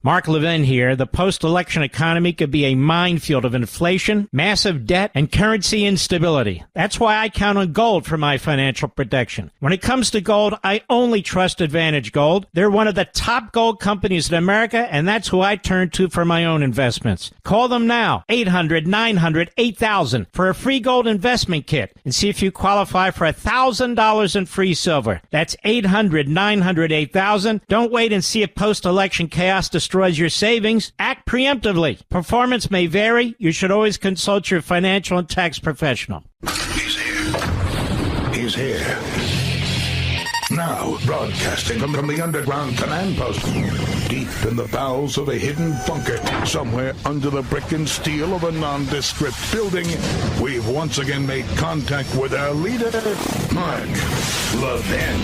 Mark Levin here. The post-election economy could be a minefield of inflation, massive debt, and currency instability. That's why I count on gold for my financial protection. When it comes to gold, I only trust Advantage Gold. They're one of the top gold companies in America, and that's who I turn to for my own investments. Call them now, 800-900-8000, for a free gold investment kit, and see if you qualify for $1,000 in free silver. That's 800-900-8000. Don't wait and see if post-election chaos destroys your savings. Act preemptively. Performance may vary. You should always consult your financial and tax professional. He's here. He's here. Now, broadcasting from the underground command post, deep in the bowels of a hidden bunker, somewhere under the brick and steel of a nondescript building, we've once again made contact with our leader, Mark Levin.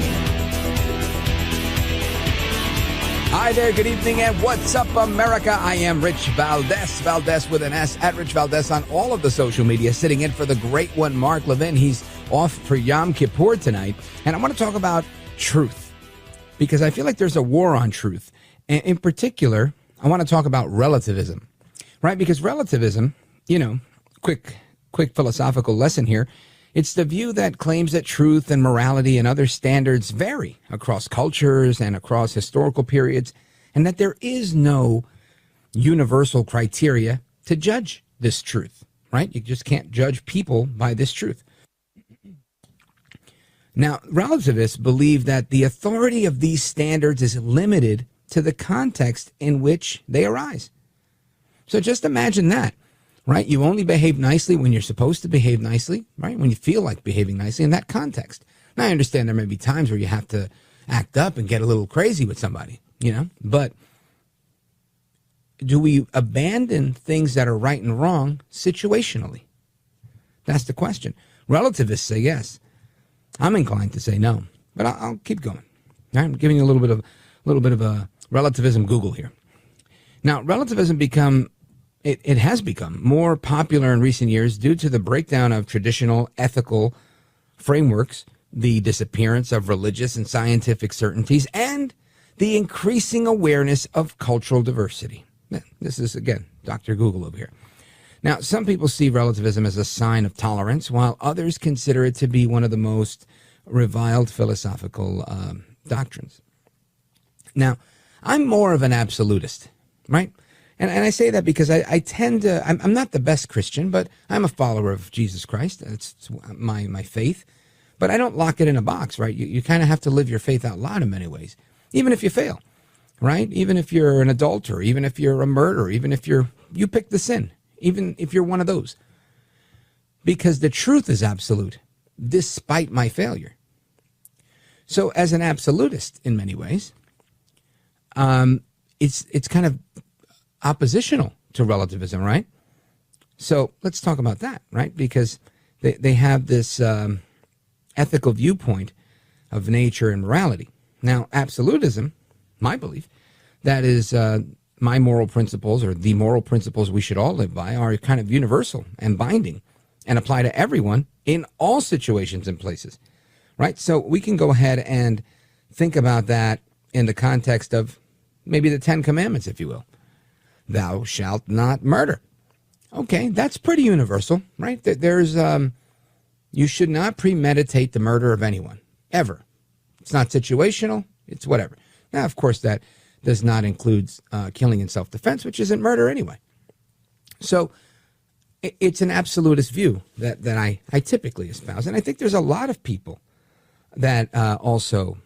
Hi there, good evening, and what's up, America? I am Rich Valdes, Valdes with an S, at Rich Valdes on all of the social media, sitting in for the great one, Mark Levin. He's off for Yom Kippur tonight, and I want to talk about truth, because I feel like there's a war on truth. And in particular, I want to talk about relativism, right? Because relativism, quick philosophical lesson here, it's the view that claims that truth and morality and other standards vary across cultures and across historical periods, and that there is no universal criteria to judge this truth, right? You just can't judge people by this truth. Now, relativists believe that the authority of these standards is limited to the context in which they arise. So just imagine that. Right? You only behave nicely when you're supposed to behave nicely, right? When you feel like behaving nicely in that context. Now, I understand there may be times where you have to act up and get a little crazy with somebody, but do we abandon things that are right and wrong situationally? That's the question. Relativists say yes. I'm inclined to say no, but I'll keep going. I'm giving you a little bit of a relativism Google here. Now, relativism It has become more popular in recent years due to the breakdown of traditional ethical frameworks, the disappearance of religious and scientific certainties, and the increasing awareness of cultural diversity. This is, again, Dr. Google over here. Now, some people see relativism as a sign of tolerance, while others consider it to be one of the most reviled philosophical doctrines. Now, I'm more of an absolutist, right? And I say that because I tend to, I'm not the best Christian, but I'm a follower of Jesus Christ. That's my faith. But I don't lock it in a box, right? You kind of have to live your faith out loud in many ways, even if you fail, right? Even if you're an adulterer, even if you're a murderer, even if you pick the sin, even if you're one of those. Because the truth is absolute, despite my failure. So as an absolutist, in many ways, it's kind of oppositional to relativism, right? So let's talk about that, right? Because they have this ethical viewpoint of nature and morality. Now, absolutism, my belief, that is my moral principles, or the moral principles we should all live by, are kind of universal and binding and apply to everyone in all situations and places, right? So we can go ahead and think about that in the context of maybe the 10 Commandments, if you will. Thou shalt not murder. Okay, that's pretty universal, right? There's, you should not premeditate the murder of anyone, ever. It's not situational, it's whatever. Now, of course, that does not include killing in self-defense, which isn't murder anyway. So it's an absolutist view that I typically espouse. And I think there's a lot of people that also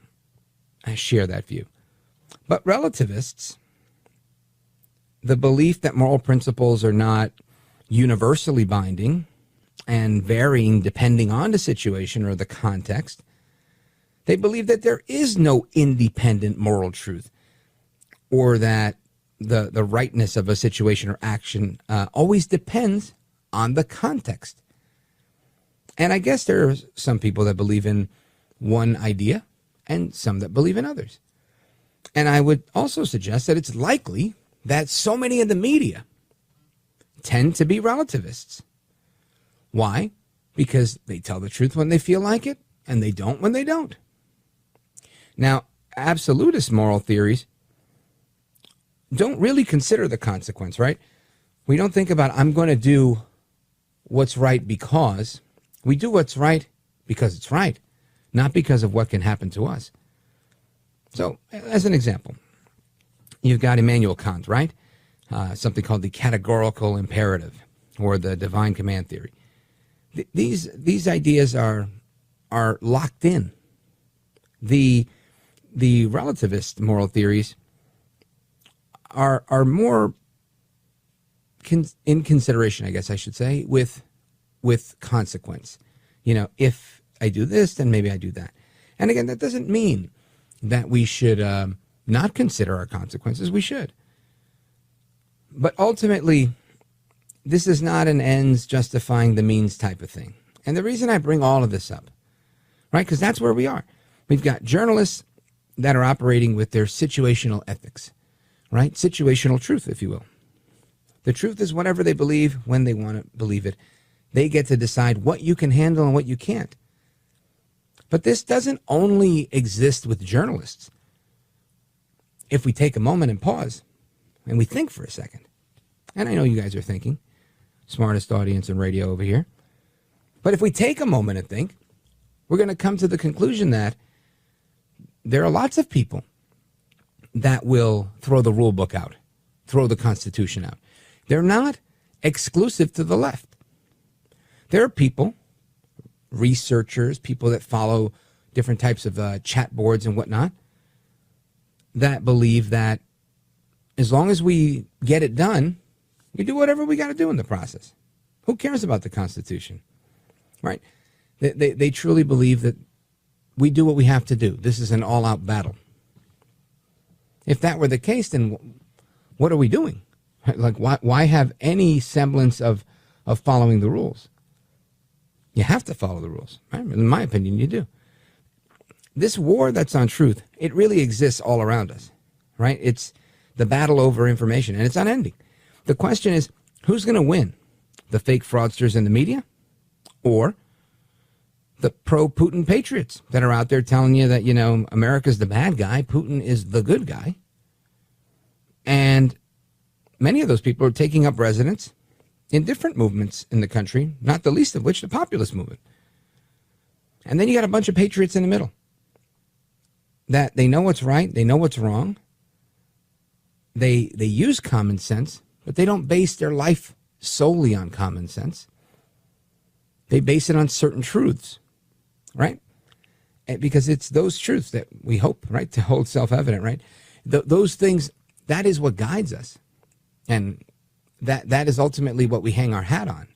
share that view. But relativists, the belief that moral principles are not universally binding and varying depending on the situation or the context, they believe that there is no independent moral truth, or that the rightness of a situation or action always depends on the context. And I guess there are some people that believe in one idea and some that believe in others. And I would also suggest that it's likely that so many in the media tend to be relativists. Why? Because they tell the truth when they feel like it, and they don't when they don't. Now, absolutist moral theories don't really consider the consequence, right? We don't think about, I'm going to do what's right because. We do what's right because it's right, not because of what can happen to us. So, as an example, you've got Immanuel Kant, right? Something called the categorical imperative or the divine command theory. These ideas are locked in. The relativist moral theories are more in consideration, I guess I should say, with consequence. You know, if I do this, then maybe I do that. And again, that doesn't mean that we should not consider our consequences. We should. But ultimately, this is not an ends justifying the means type of thing. And the reason I bring all of this up, right, because that's where we are. We've got journalists that are operating with their situational ethics, right? Situational truth, if you will. The truth is whatever they believe when they want to believe it. They get to decide what you can handle and what you can't. But this doesn't only exist with journalists. If we take a moment and pause and we think for a second, and I know you guys are thinking, smartest audience in radio over here, but if we take a moment and think, we're going to come to the conclusion that there are lots of people that will throw the rule book out, throw the Constitution out. They're not exclusive to the left. There are people, researchers, people that follow different types of chat boards and whatnot, that believe that as long as we get it done, we do whatever we got to do in the process. Who cares about the Constitution, right? They truly believe that we do what we have to do. This is an all-out battle. If that were the case, then what are we doing? Like, why have any semblance of following the rules? You have to follow the rules, right? In my opinion, you do. This war that's on truth, it really exists all around us, right? It's the battle over information, and it's unending. The question is, who's going to win? The fake fraudsters in the media or the pro-Putin patriots that are out there telling you that, you know, America's the bad guy, Putin is the good guy? And many of those people are taking up residence in different movements in the country, not the least of which the populist movement. And then you got a bunch of patriots in the middle that they know what's right, they know what's wrong. They use common sense, but they don't base their life solely on common sense. They base it on certain truths, right? Because it's those truths that we hope, right, to hold self-evident, right? Those things, that is what guides us. And that is ultimately what we hang our hat on.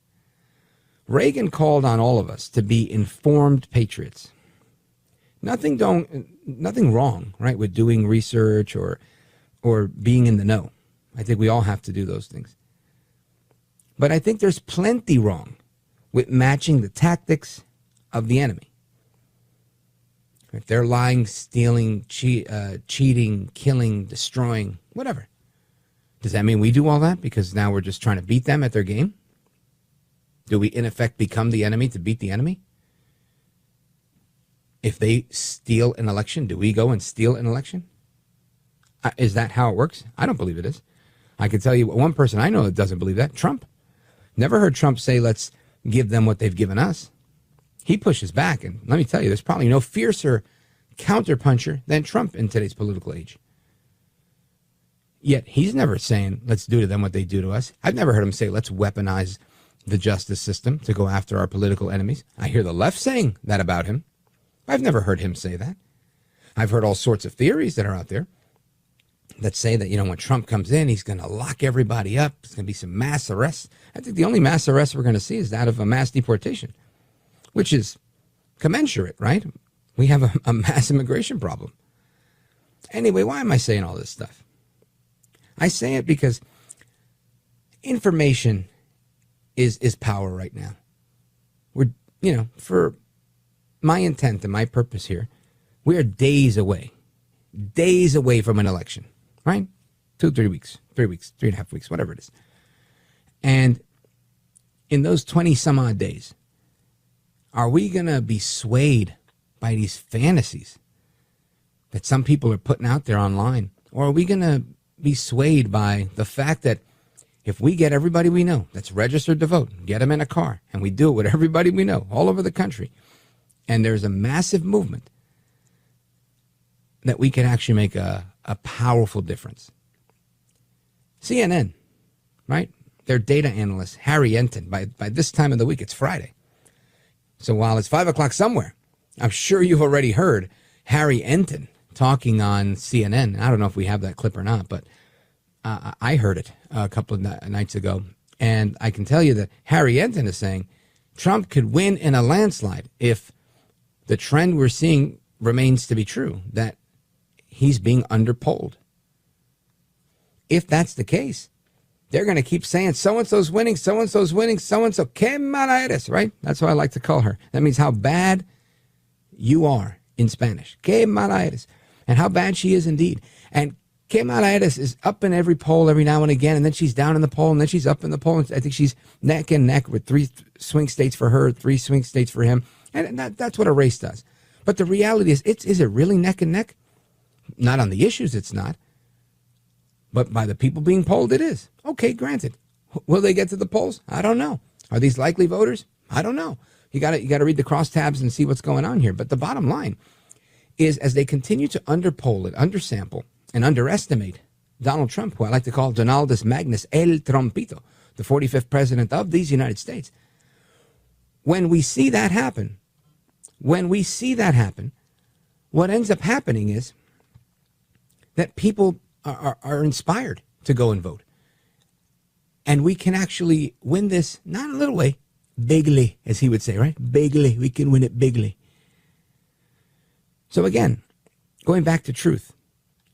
Reagan called on all of us to be informed patriots. Nothing wrong, right, with doing research or being in the know. I think we all have to do those things. But I think there's plenty wrong with matching the tactics of the enemy. If they're lying, stealing, cheating, killing, destroying, whatever. Does that mean we do all that because now we're just trying to beat them at their game? Do we, in effect, become the enemy to beat the enemy? If they steal an election, do we go and steal an election? Is that how it works? I don't believe it is. I can tell you one person I know that doesn't believe that, Trump. Never heard Trump say, let's give them what they've given us. He pushes back, and let me tell you, there's probably no fiercer counterpuncher than Trump in today's political age. Yet he's never saying, let's do to them what they do to us. I've never heard him say, let's weaponize the justice system to go after our political enemies. I hear the left saying that about him. I've never heard him say that. I've heard all sorts of theories that are out there that say that, you know, when Trump comes in, he's going to lock everybody up. There's going to be some mass arrests. I think the only mass arrest we're going to see is that of a mass deportation, which is commensurate, right? We have a mass immigration problem. Anyway, why am I saying all this stuff? I say it because information is power right now. We're, you know, for my intent and my purpose here, we are days away from an election, right? 3 weeks, 3.5 weeks, whatever it is. And in those 20 some odd days, are we going to be swayed by these fantasies that some people are putting out there online? Or are we going to be swayed by the fact that if we get everybody we know that's registered to vote, get them in a car, and we do it with everybody we know all over the country, and there's a massive movement, that we can actually make a powerful difference. CNN, right? Their data analyst, Harry Enten, by this time of the week, it's Friday. So while it's 5 o'clock somewhere, I'm sure you've already heard Harry Enten talking on CNN. I don't know if we have that clip or not, but I heard it a couple of nights ago. And I can tell you that Harry Enten is saying Trump could win in a landslide if the trend we're seeing remains to be true, that he's being underpolled. If that's the case, they're going to keep saying so-and-so's winning, so-and-so's winning, so-and-so. Kamala, right? That's what I like to call her. That means how bad you are in Spanish. Kamala, and how bad she is indeed. And Kamala is up in every poll every now and again, and then she's down in the poll, and then she's up in the poll. And I think she's neck and neck with 3 swing states for her, 3 swing states for him. And that's what a race does. But the reality is it really neck and neck? Not on the issues, it's not. But by the people being polled, it is. Okay, granted. Will they get to the polls? I don't know. Are these likely voters? I don't know. You got to read the crosstabs and see what's going on here. But the bottom line is, as they continue to underpoll it, undersample, and underestimate Donald Trump, who I like to call Donaldus Magnus El Trumpito, the 45th president of these United States, when we see that happen, what ends up happening is that people are inspired to go and vote. And we can actually win this, not in a little way, bigly, as he would say, right? Bigly. We can win it bigly. So again, going back to truth,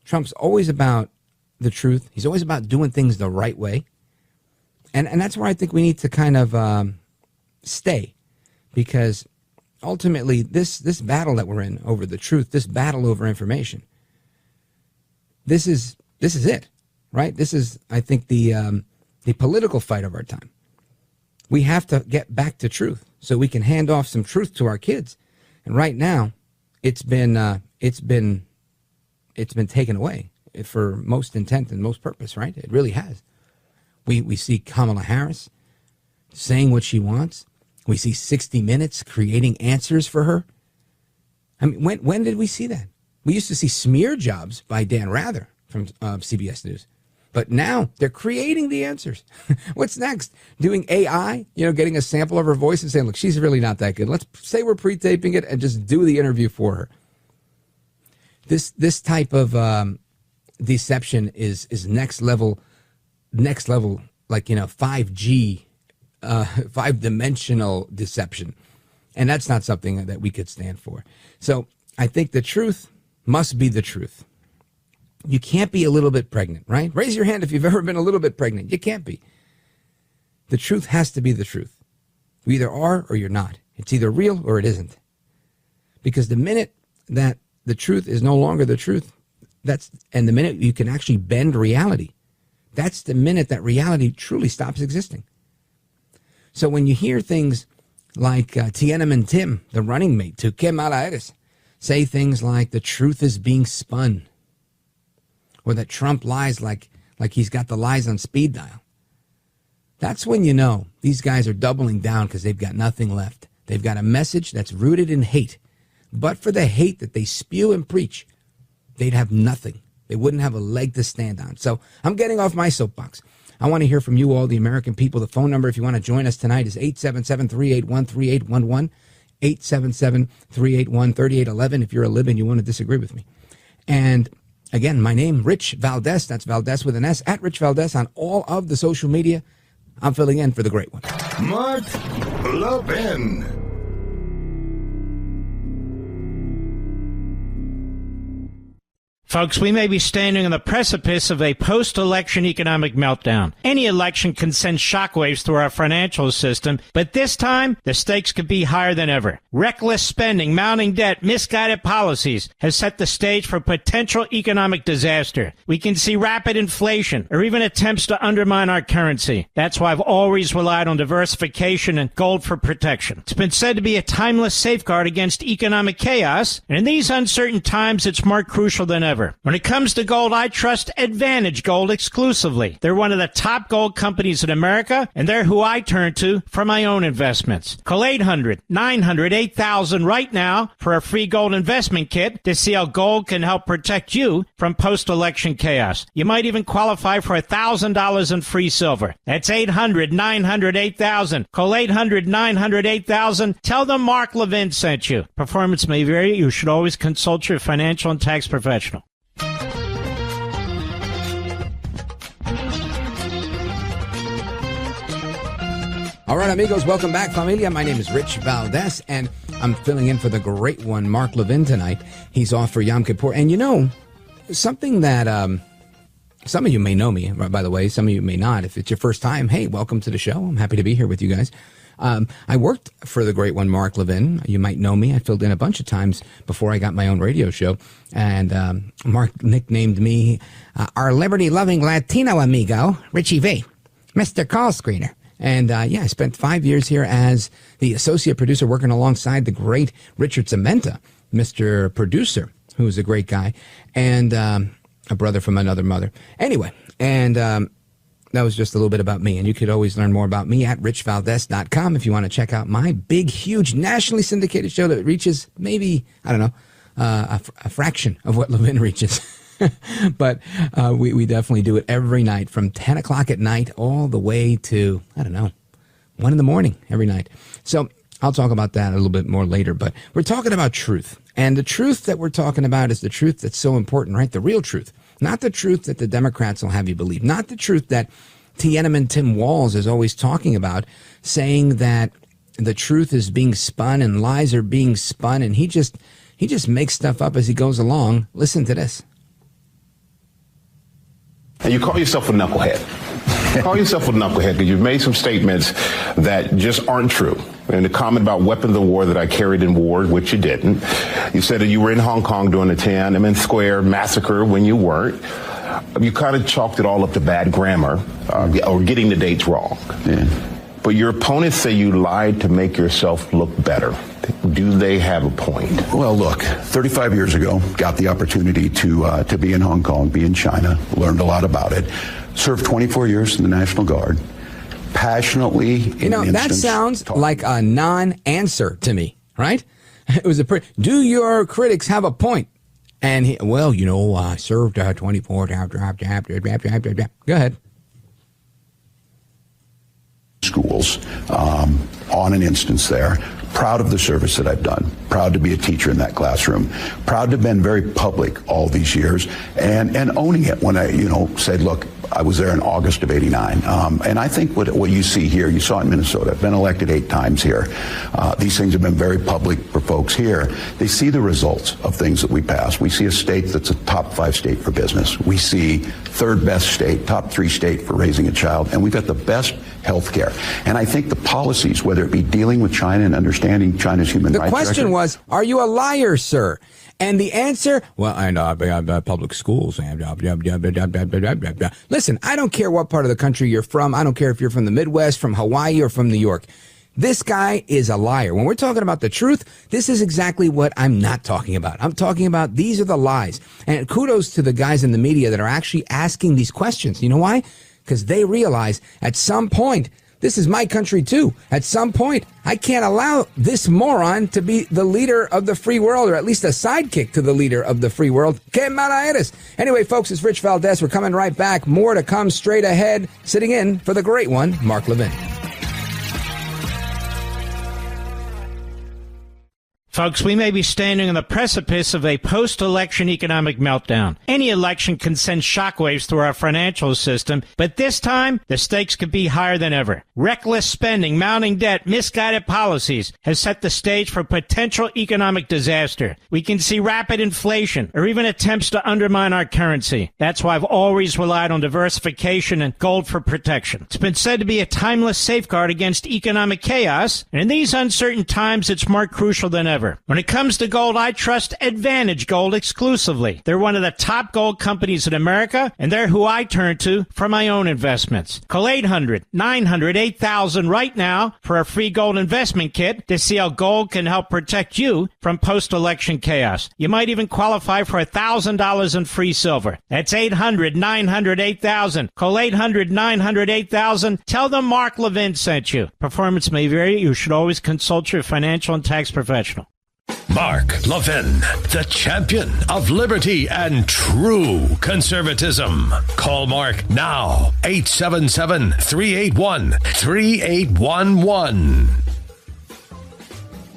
Trump's always about the truth. He's always about doing things the right way. And that's where I think we need to kind of stay, because ultimately this battle that we're in over the truth, this battle over information, this is it, right? This is, I think, the political fight of our time. We have to get back to truth so we can hand off some truth to our kids. And right now, it's been taken away for most intent and most purpose, right? It really has. We see Kamala Harris saying what she wants. We see 60 Minutes creating answers for her. I mean, when did we see that? We used to see smear jobs by Dan Rather from CBS News. But now they're creating the answers. What's next? Doing AI, getting a sample of her voice and saying, look, she's really not that good. Let's say we're pre-taping it and just do the interview for her. This type of deception is next level, like, 5G, 5-dimensional deception. And that's not something that we could stand for. So I think the truth must be the truth. You can't be a little bit pregnant, right? Raise your hand if you've ever been a little bit pregnant. You can't be. The truth has to be the truth. You either are or you're not. It's either real or it isn't. Because the minute that the truth is no longer the truth, and the minute you can actually bend reality, that's the minute that reality truly stops existing. So when you hear things like Tiananmen Tim, the running mate to Kamala, say things like the truth is being spun, or that Trump lies like he's got the lies on speed dial, that's when you know these guys are doubling down because they've got nothing left. They've got a message that's rooted in hate. But for the hate that they spew and preach, they'd have nothing. They wouldn't have a leg to stand on. So I'm getting off my soapbox. I want to hear from you all, the American people. The phone number, if you want to join us tonight, is 877-381-3811, 877-381-3811. If you're a Levin, you want to disagree with me. And again, my name, Rich Valdes. That's Valdes with an S, at Rich Valdes on all of the social media. I'm filling in for the great one. Mark Levin. Folks, we may be standing on the precipice of a post-election economic meltdown. Any election can send shockwaves through our financial system, but this time, the stakes could be higher than ever. Reckless spending, mounting debt, misguided policies has set the stage for potential economic disaster. We can see rapid inflation or even attempts to undermine our currency. That's why I've always relied on diversification and gold for protection. It's been said to be a timeless safeguard against economic chaos, and in these uncertain times, it's more crucial than ever. ever. When it comes to gold, I trust Advantage Gold exclusively. They're one of the top gold companies in America, and they're who I turn to for my own investments. Call 800-900-8000 right now for a free gold investment kit to see how gold can help protect you from post-election chaos. You might even qualify for $1,000 in free silver. That's 800-900-8000. Call 800-900-8000. Tell them Mark Levin sent you. Performance may vary. You should always consult your financial and tax professional. All right, amigos, welcome back, familia. My name is Rich Valdes, and I'm filling in for the great one, Mark Levin, tonight. He's off for Yom Kippur. And you know, something that some of you may know me, by the way, some of you may not. If it's your first time, hey, welcome to the show. I'm happy to be here with you guys. I worked for the great one, Mark Levin. You might know me. I filled in a bunch of times before I got my own radio show. And Mark nicknamed me our liberty-loving Latino amigo, Richie V, Mr. Call Screener. And yeah, I spent 5 years here as the associate producer working alongside the great Richard Zementa, Mr. Producer, who's a great guy, and a brother from another mother. Anyway, and that was just a little bit about me. And you could always learn more about me at richvaldes.com if you want to check out my big, huge, nationally syndicated show that reaches maybe, I don't know, a fraction of what Levin reaches. But we definitely do it every night from 10 o'clock at night all the way to, I don't know, 1 in the morning every night. So I'll talk about that a little bit more later. But we're talking about truth. And the truth that we're talking about is the truth that's so important, right? The real truth. Not the truth that the Democrats will have you believe. Not the truth that Tiananmen Tim Walz is always talking about, saying that the truth is being spun and lies are being spun. And he just makes stuff up as he goes along. Listen to this. And you call yourself a knucklehead. Call yourself a knucklehead because you've made some statements that just aren't true. And the comment about weapons of war that I carried in war, which you didn't. You said that you were in Hong Kong during the Tiananmen Square massacre when you weren't. You kind of chalked it all up to bad grammar or getting the dates wrong. Yeah. But your opponents say you lied to make yourself look better. Do they have a point? Well, look, 35 years ago, got the opportunity to be in Hong Kong, be in China, learned a lot about it, served 24 years in the National Guard, passionately. You know, that sounds like a non-answer to me, right? It was do your critics have a point? And he, well, you know, I served 24. Go ahead. Schools on an instance there. Proud of the service that I've done. Proud to be a teacher in that classroom. Proud to have been very public all these years and owning it when I, said, look, I was there in August of '89. And I think what you see here, you saw in Minnesota. I've been elected 8 times here. These things have been very public for folks here. They see the results of things that we pass. We see a state that's a top 5 state for business. We see 3rd best state, top 3 state for raising a child. And we've got the best health care. And I think the policies, whether it be dealing with China and understanding China's human rights. The question was, are you a liar, sir? And the answer, well, I know public schools. Listen, I don't care what part of the country you're from. I don't care if you're from the Midwest, from Hawaii, or from New York. This guy is a liar. When we're talking about the truth, this is exactly what I'm not talking about. I'm talking about these are the lies. And kudos to the guys in the media that are actually asking these questions. You know why? Because they realize at some point, this is my country too. At some point, I can't allow this moron to be the leader of the free world, or at least a sidekick to the leader of the free world. Anyway, folks, it's Rich Valdes. We're coming right back. More to come straight ahead. Sitting in for the great one, Mark Levin. Folks, we may be standing on the precipice of a post-election economic meltdown. Any election can send shockwaves through our financial system, but this time, the stakes could be higher than ever. Reckless spending, mounting debt, misguided policies has set the stage for potential economic disaster. We can see rapid inflation or even attempts to undermine our currency. That's why I've always relied on diversification and gold for protection. It's been said to be a timeless safeguard against economic chaos, and in these uncertain times, it's more crucial than ever. ever. When it comes to gold, I trust Advantage Gold exclusively. They're one of the top gold companies in America, and they're who I turn to for my own investments. Call 800-900-8000 right now for a free gold investment kit to see how gold can help protect you from post-election chaos. You might even qualify for $1,000 in free silver. That's 800-900-8000. Call 800-900-8000. Tell them Mark Levin sent you. Performance may vary. You should always consult your financial and tax professional. Mark Levin, the champion of liberty and true conservatism. Call Mark now, 877-381-3811.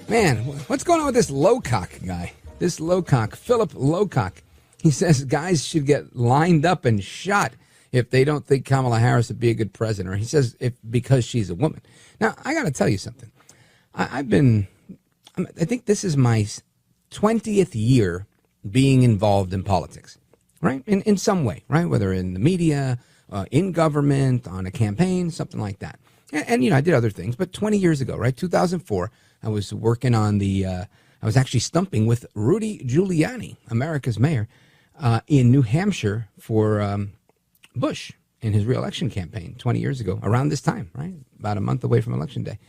Man, what's going on with this Lowcock guy? This Lowcock, Philip Lowcock. He says guys should get lined up and shot if they don't think Kamala Harris would be a good president. Or he says because she's a woman. Now, I got to tell you something. I think this is my 20th year being involved in politics, right? In some way, right? Whether in the media, in government, on a campaign, something like that. And I did other things, but 20 years ago, right? 2004, I was working on I was actually stumping with Rudy Giuliani, America's mayor, in New Hampshire for Bush in his reelection campaign 20 years ago, around this time, right? About a month away from Election Day.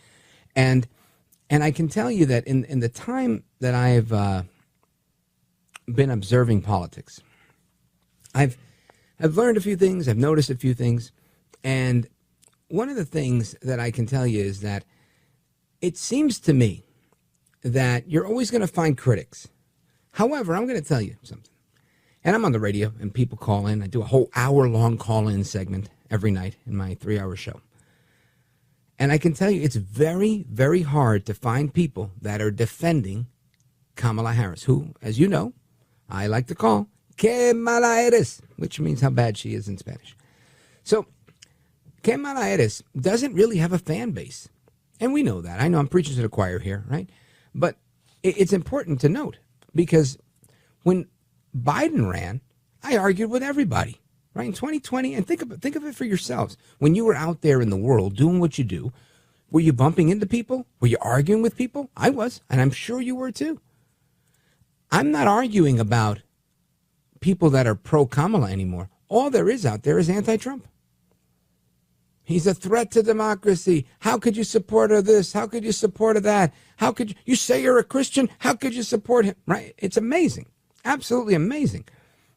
And I can tell you that in the time that I've been observing politics, I've learned a few things, I've noticed a few things, and one of the things that I can tell you is that it seems to me that you're always going to find critics. However, I'm going to tell you something. And I'm on the radio, and people call in. I do a whole hour-long call-in segment every night in my 3-hour show. And I can tell you it's very, very hard to find people that are defending Kamala Harris, who, as you know, I like to call Que mala eres, which means how bad she is in Spanish. So Que mala eres doesn't really have a fan base. And we know that. I know I'm preaching to the choir here, right? But it's important to note because when Biden ran, I argued with everybody. Right, in 2020, and think of it for yourselves. When you were out there in the world doing what you do, were you bumping into people? Were you arguing with people? I was, and I'm sure you were too. I'm not arguing about people that are pro-Kamala anymore. All there is out there is anti-Trump. He's a threat to democracy. How could you support her this? How could you support her that? How could you say you're a Christian? How could you support him? Right? It's amazing. Absolutely amazing.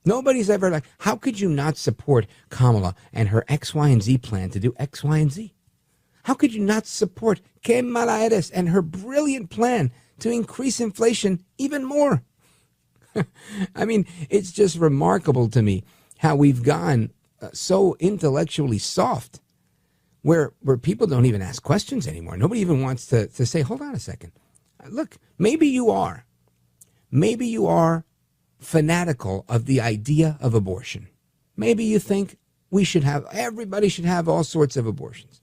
Nobody's ever like, how could you not support Kamala and her X, Y, and Z plan to do X, Y, and Z? How could you not support Kamala Harris and her brilliant plan to increase inflation even more? I mean, it's just remarkable to me how we've gone so intellectually soft where people don't even ask questions anymore. Nobody even wants to say, hold on a second. Look, maybe you are fanatical of the idea of abortion. Maybe you think everybody should have all sorts of abortions.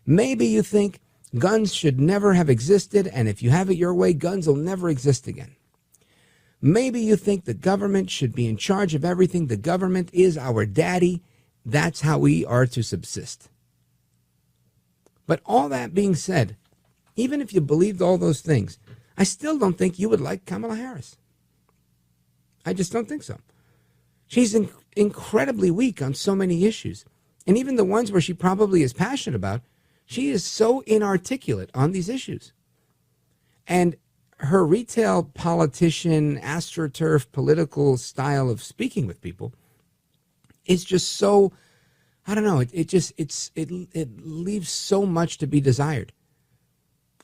Maybe you think guns should never have existed, and if you have it your way, guns will never exist again. Maybe you think the government should be in charge of everything. The government is our daddy. That's how we are to subsist. But all that being said, even if you believed all those things, I still don't think you would like Kamala Harris. I just don't think so. She's incredibly weak on so many issues. And even the ones where she probably is passionate about, she is so inarticulate on these issues. And her retail politician, astroturf, political style of speaking with people is just so, I don't know, it leaves so much to be desired.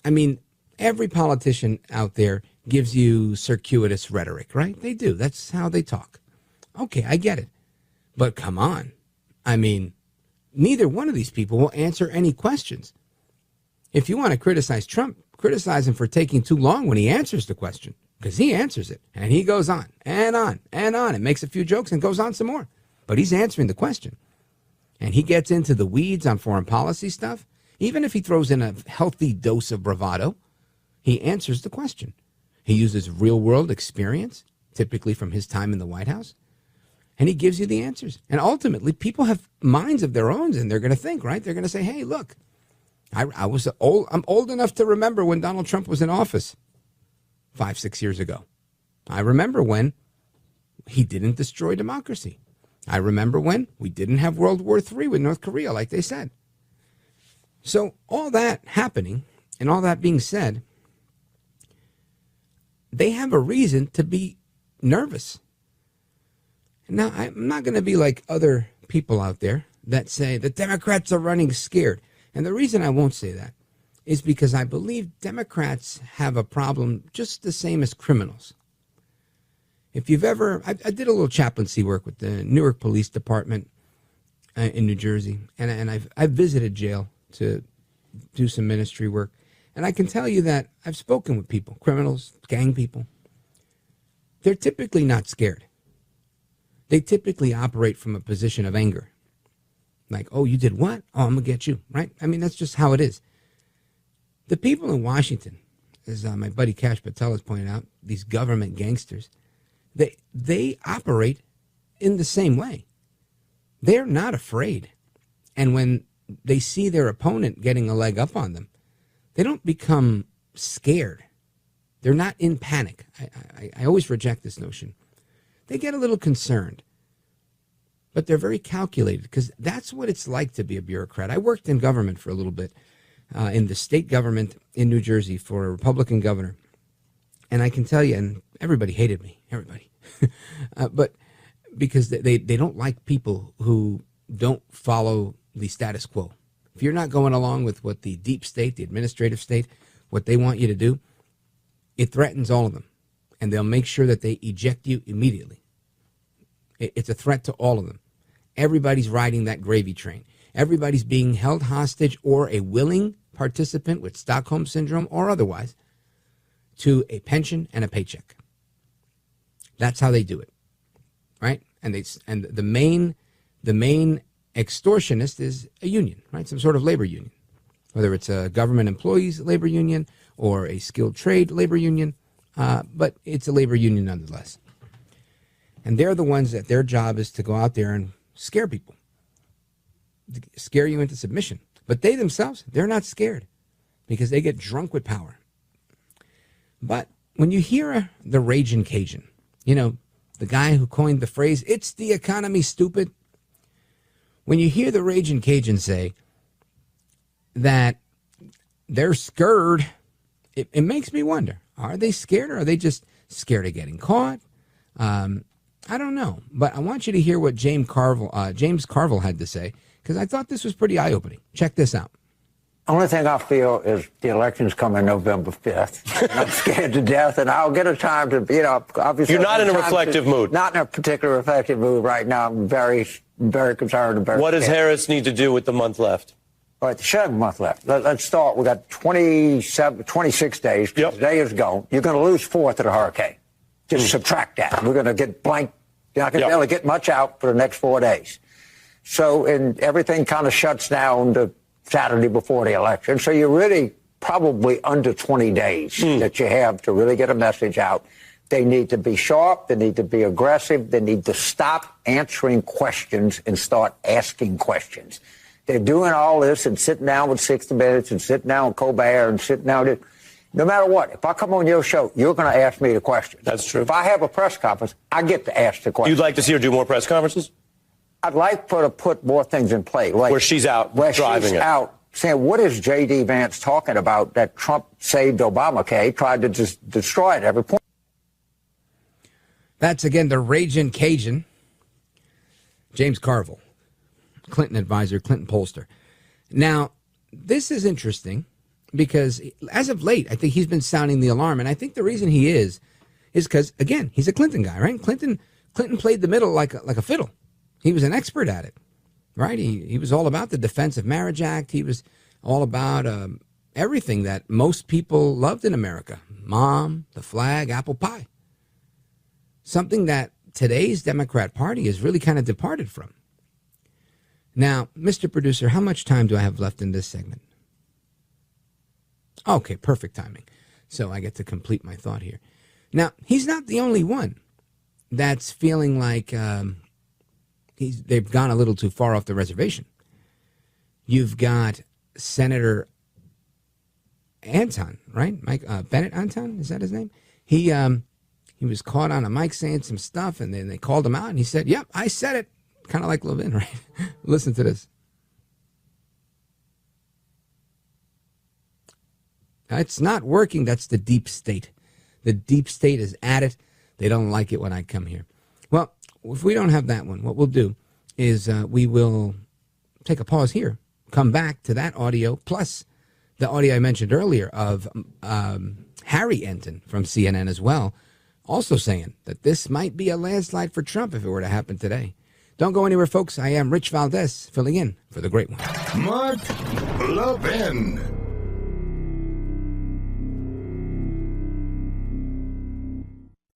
I mean, every politician out there gives you circuitous rhetoric, right? They do. That's how they talk. Okay, I get it. But come on. I mean, neither one of these people will answer any questions. If you want to criticize Trump, criticize him for taking too long when he answers the question, because he answers it, and he goes on and on and on and makes a few jokes and goes on some more. But he's answering the question. And he gets into the weeds on foreign policy stuff. Even if he throws in a healthy dose of bravado, he answers the question. He uses real-world experience, typically from his time in the White House, and he gives you the answers. And ultimately, people have minds of their own, and they're going to think, right? They're going to say, hey, look, I'm old enough to remember when Donald Trump was in office. 5, 6 years ago. I remember when he didn't destroy democracy. I remember when we didn't have World War III with North Korea, like they said. So all that happening and all that being said, they have a reason to be nervous. Now, I'm not going to be like other people out there that say the Democrats are running scared. And the reason I won't say that is because I believe Democrats have a problem just the same as criminals. If you've ever, I did a little chaplaincy work with the Newark Police Department in New Jersey, and I've visited jail to do some ministry work. And I can tell you that I've spoken with people, criminals, gang people. They're typically not scared. They typically operate from a position of anger. Like, oh, you did what? Oh, I'm going to get you, right? I mean, that's just how it is. The people in Washington, as my buddy Kash Patel has pointed out, these government gangsters, they operate in the same way. They're not afraid. And when they see their opponent getting a leg up on them, they don't become scared. They're not in panic. I always reject this notion. They get a little concerned, but they're very calculated because that's what it's like to be a bureaucrat. I worked in government for a little bit, in the state government in New Jersey for a Republican governor. And I can tell you, and everybody hated me, everybody. But because they don't like people who don't follow the status quo. If you're not going along with what the deep state, the administrative state, what they want you to do, it threatens all of them. And they'll make sure that they eject you immediately. It's a threat to all of them. Everybody's riding that gravy train. Everybody's being held hostage or a willing participant with Stockholm Syndrome or otherwise to a pension and a paycheck. That's how they do it, right? And the main extortionist is a union, right? Some sort of labor union, whether it's a government employees labor union or a skilled trade labor union, but it's a labor union nonetheless. And they're the ones that their job is to go out there and scare people, scare you into submission. But they themselves, they're not scared because they get drunk with power. But when you hear the Ragin' Cajun, you know, the guy who coined the phrase, "It's the economy, stupid." When you hear the Ragin' Cajun say that they're scared, it makes me wonder, are they scared or are they just scared of getting caught? I don't know, but I want you to hear what James Carville had to say, because I thought this was pretty eye-opening. Check this out. Only thing I feel is the election's coming November 5th. And I'm scared to death, and I'll get a time to, obviously. You're not in a reflective mood. Not in a particular reflective mood right now. I'm very, very concerned and very What does scared. Harris need to do with the month left? All right, the 7 month left. Let's start. We got 26 days. Yep. Today is gone. You're going to lose 4th of the hurricane. Just subtract that. We're going to get blank. You're not going to be able to get much out for the next 4 days. So, and everything kind of shuts down the Saturday before the election. So you're really probably under 20 days that you have to really get a message out. They need to be sharp. They need to be aggressive. They need to stop answering questions and start asking questions. They're doing all this and sitting down with 60 Minutes and sitting down with Colbert and sitting down with... No matter what, if I come on your show, you're going to ask me the questions. That's true. If I have a press conference, I get to ask the questions. You'd like to see her do more press conferences? I'd like for her to put more things in play. Like where she's out driving it. Out saying, what is J.D. Vance talking about that Trump saved Obamacare, tried to just destroy it at every point? That's, again, the Ragin' Cajun, James Carville, Clinton advisor, Clinton pollster. Now, this is interesting because as of late, I think he's been sounding the alarm. And I think the reason he is because, again, he's a Clinton guy, right? Clinton played the middle like a fiddle. He was an expert at it, right? He was all about the Defense of Marriage Act. He was all about everything that most people loved in America. Mom, the flag, apple pie. Something that today's Democrat Party has really kind of departed from. Now, Mr. Producer, how much time do I have left in this segment? Okay, perfect timing. So I get to complete my thought here. Now, he's not the only one that's feeling like they've gone a little too far off the reservation. You've got Senator Anton, right? Bennett Anton, is that his name? He was caught on a mic saying some stuff, and then they called him out, and he said, "Yep, I said it." Kind of like Levin, right? Listen to this. It's not working. That's the deep state. The deep state is at it. They don't like it when I come here. Well, if we don't have that one, what we'll do is we will take a pause here, come back to that audio, plus the audio I mentioned earlier of Harry Enten from CNN as well, also saying that this might be a landslide for Trump if it were to happen today. Don't go anywhere, folks. I am Rich Valdes, filling in for the great one. Mark Levin.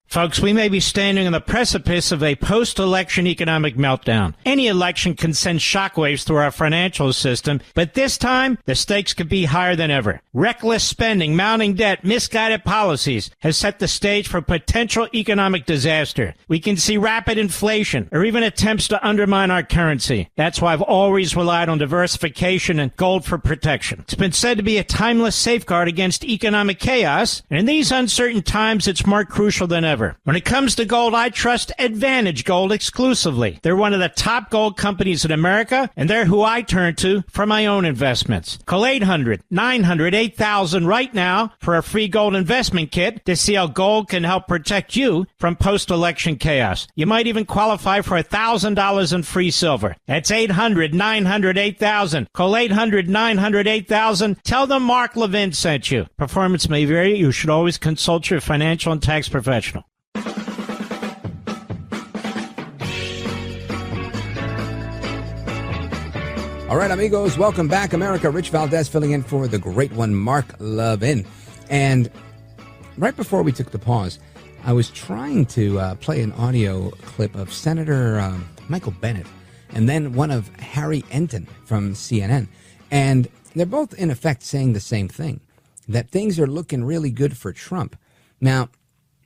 Folks, we may be standing on the precipice of a post-election economic meltdown. Any election can send shockwaves through our financial system, but this time, the stakes could be higher than ever. Reckless spending, mounting debt, misguided policies has set the stage for potential economic disaster. We can see rapid inflation or even attempts to undermine our currency. That's why I've always relied on diversification and gold for protection. It's been said to be a timeless safeguard against economic chaos, and in these uncertain times, it's more crucial than ever. When it comes to gold, I trust Advantage Gold exclusively. They're one of the top gold companies in America, and they're who I turn to for my own investments. Call 800-900-8000 right now for a free gold investment kit to see how gold can help protect you from post-election chaos. You might even qualify for $1,000 in free silver. That's 800-900-8000. Call 800-900-8000. Tell them Mark Levin sent you. Performance may vary. You should always consult your financial and tax professional. All right, amigos, welcome back. America, Rich Valdes filling in for the great one, Mark Levin. And right before we took the pause, I was trying to play an audio clip of Senator Michael Bennet and then one of Harry Enten from CNN. And they're both, in effect, saying the same thing, that things are looking really good for Trump. Now,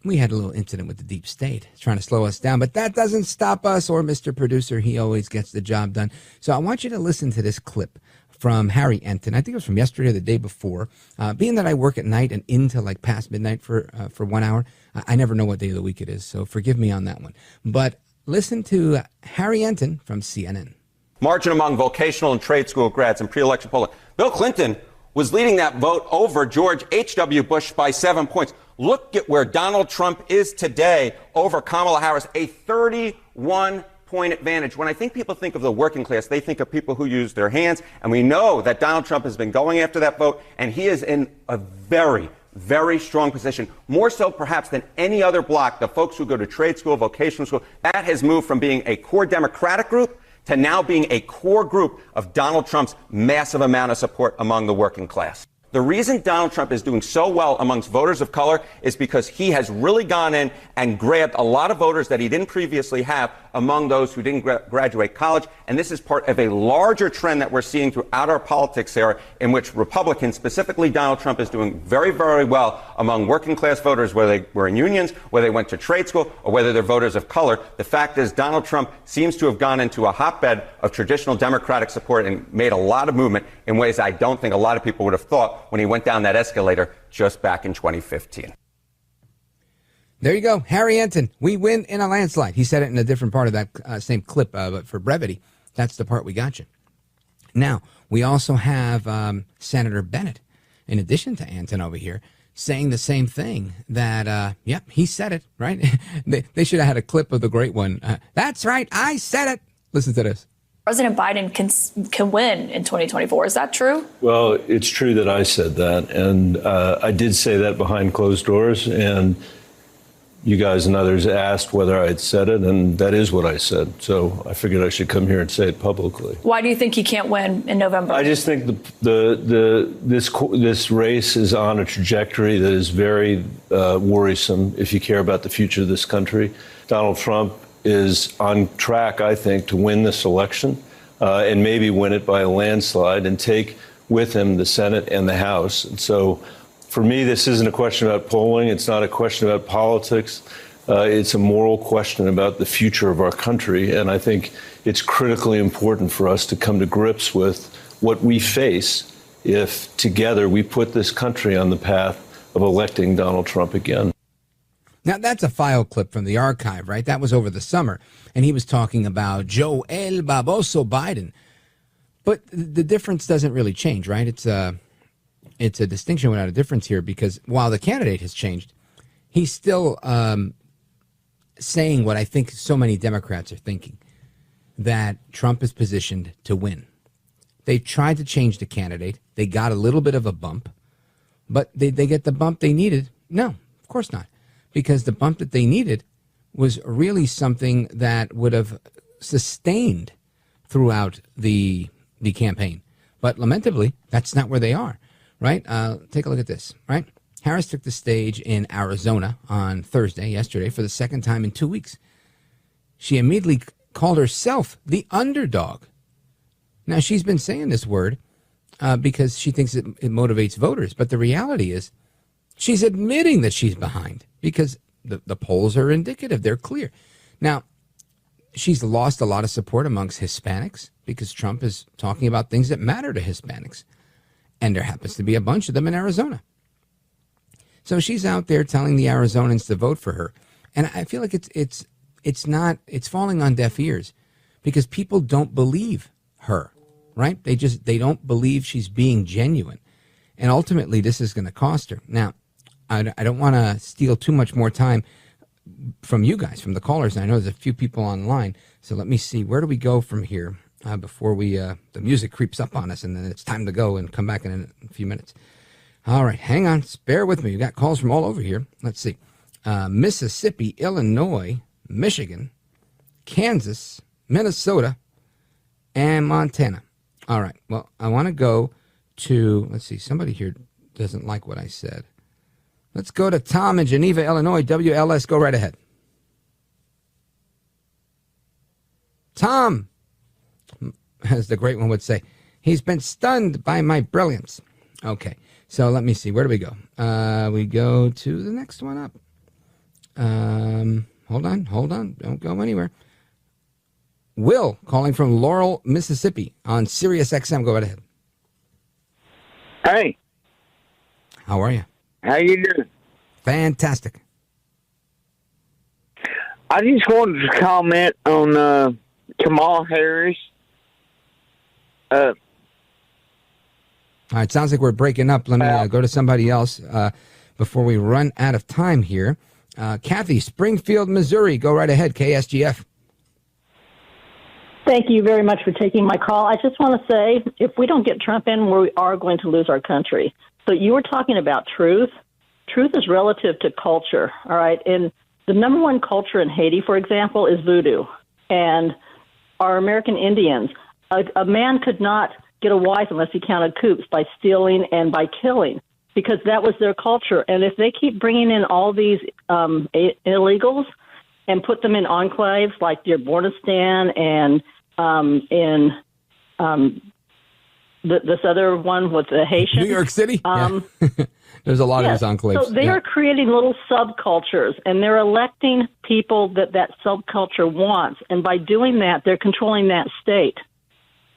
we had a little incident with the deep state trying to slow us down, but that doesn't stop us or Mr. Producer. He always gets the job done. So I want you to listen to this clip from Harry Enten. I think it was from yesterday or the day before. Being that I work at night and into like past midnight for 1 hour, I never know what day of the week it is, so forgive me on that one. But listen to Harry Enten from CNN. Margin among vocational and trade school grads in pre-election polling. Bill Clinton was leading that vote over George H.W. Bush by 7 points. Look at where Donald Trump is today over Kamala Harris, a 31-point advantage. When I think people think of the working class, they think of people who use their hands. And we know that Donald Trump has been going after that vote, and he is in a very, very strong position, more so perhaps than any other bloc. The folks who go to trade school, vocational school, that has moved from being a core Democratic group to now being a core group of Donald Trump's massive amount of support among the working class. The reason Donald Trump is doing so well amongst voters of color is because he has really gone in and grabbed a lot of voters that he didn't previously have among those who didn't graduate college. And this is part of a larger trend that we're seeing throughout our politics era, in which Republicans, specifically Donald Trump, is doing very, very well among working class voters, whether they were in unions, whether they went to trade school, or whether they're voters of color. The fact is Donald Trump seems to have gone into a hotbed of traditional Democratic support and made a lot of movement in ways I don't think a lot of people would have thought when he went down that escalator just back in 2015. There you go. Harry Enten, we win in a landslide. He said it in a different part of that same clip, but for brevity, that's the part we got you. Now, we also have Senator Bennet, in addition to Enten over here, saying the same thing, that, yep, he said it, right? They should have had a clip of the great one. That's right, I said it. Listen to this. President Biden can win in 2024. Is that true? Well, it's true that I said that. And I did say that behind closed doors. And you guys and others asked whether I'd said it. And that is what I said. So I figured I should come here and say it publicly. Why do you think he can't win in November? I just think this race is on a trajectory that is very worrisome if you care about the future of this country. Donald Trump is on track, I think, to win this election and maybe win it by a landslide and take with him the Senate and the House. And so for me, this isn't a question about polling. It's not a question about politics. It's a moral question about the future of our country. And I think it's critically important for us to come to grips with what we face if together we put this country on the path of electing Donald Trump again. Now, that's a file clip from the archive, right? That was over the summer. And he was talking about Joel Baboso Biden. But the difference doesn't really change, right? It's a distinction without a difference here, because while the candidate has changed, he's still saying what I think so many Democrats are thinking, that Trump is positioned to win. They tried to change the candidate. They got a little bit of a bump, but they get the bump they needed? No, of course not, because the bump that they needed was really something that would have sustained throughout the campaign. But lamentably, that's not where they are, right? Take a look at this, right? Harris took the stage in Arizona on Thursday, yesterday, for the second time in 2 weeks. She immediately called herself the underdog. Now, she's been saying this word because she thinks it motivates voters. But the reality is she's admitting that she's behind, because the polls are indicative. They're clear. Now, she's lost a lot of support amongst Hispanics because Trump is talking about things that matter to Hispanics. And there happens to be a bunch of them in Arizona. So she's out there telling the Arizonans to vote for her. And I feel like it's falling on deaf ears because people don't believe her, right? They don't believe she's being genuine. And ultimately, this is going to cost her. Now, I don't want to steal too much more time from you guys, from the callers. And I know there's a few people online. So let me see. Where do we go from here before the music creeps up on us and then it's time to go and come back in a few minutes? All right, hang on. Bear with me. We got calls from all over here. Let's see. Mississippi, Illinois, Michigan, Kansas, Minnesota, and Montana. All right. Well, I want to go to, let's see, somebody here doesn't like what I said. Let's go to Tom in Geneva, Illinois, WLS. Go right ahead. Tom, as the great one would say, he's been stunned by my brilliance. Okay. So let me see. Where do we go? We go to the next one up. Hold on. Don't go anywhere. Will, calling from Laurel, Mississippi, on Sirius XM. Go right ahead. Hey. How are you? How you doing? Fantastic. I just wanted to comment on Kamala Harris. All right, sounds like we're breaking up. Let me go to somebody else before we run out of time here. Kathy, Springfield, Missouri. Go right ahead, KSGF. Thank you very much for taking my call. I just want to say, if we don't get Trump in, we are going to lose our country. So you were talking about truth. Truth is relative to culture, all right? And the number one culture in Haiti, for example, is voodoo. And our American Indians, a man could not get a wife unless he counted coups by stealing and by killing, because that was their culture. And if they keep bringing in all these illegals and put them in enclaves like Dearbornistan and this other one with the Haitians. New York City? There's a lot of those enclaves. So they are creating little subcultures, and they're electing people that subculture wants. And by doing that, they're controlling that state.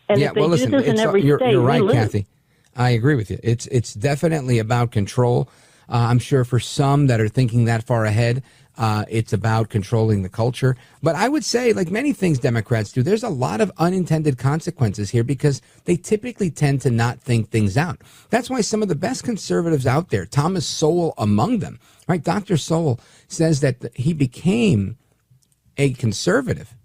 And if they do this in every state, you're right, we lose. Kathy. I agree with you. It's definitely about control. I'm sure for some that are thinking that far ahead, it's about controlling the culture. But I would say, like many things Democrats do, there's a lot of unintended consequences here because they typically tend to not think things out. That's why some of the best conservatives out there, Thomas Sowell among them, right? Dr. Sowell says that he became a conservative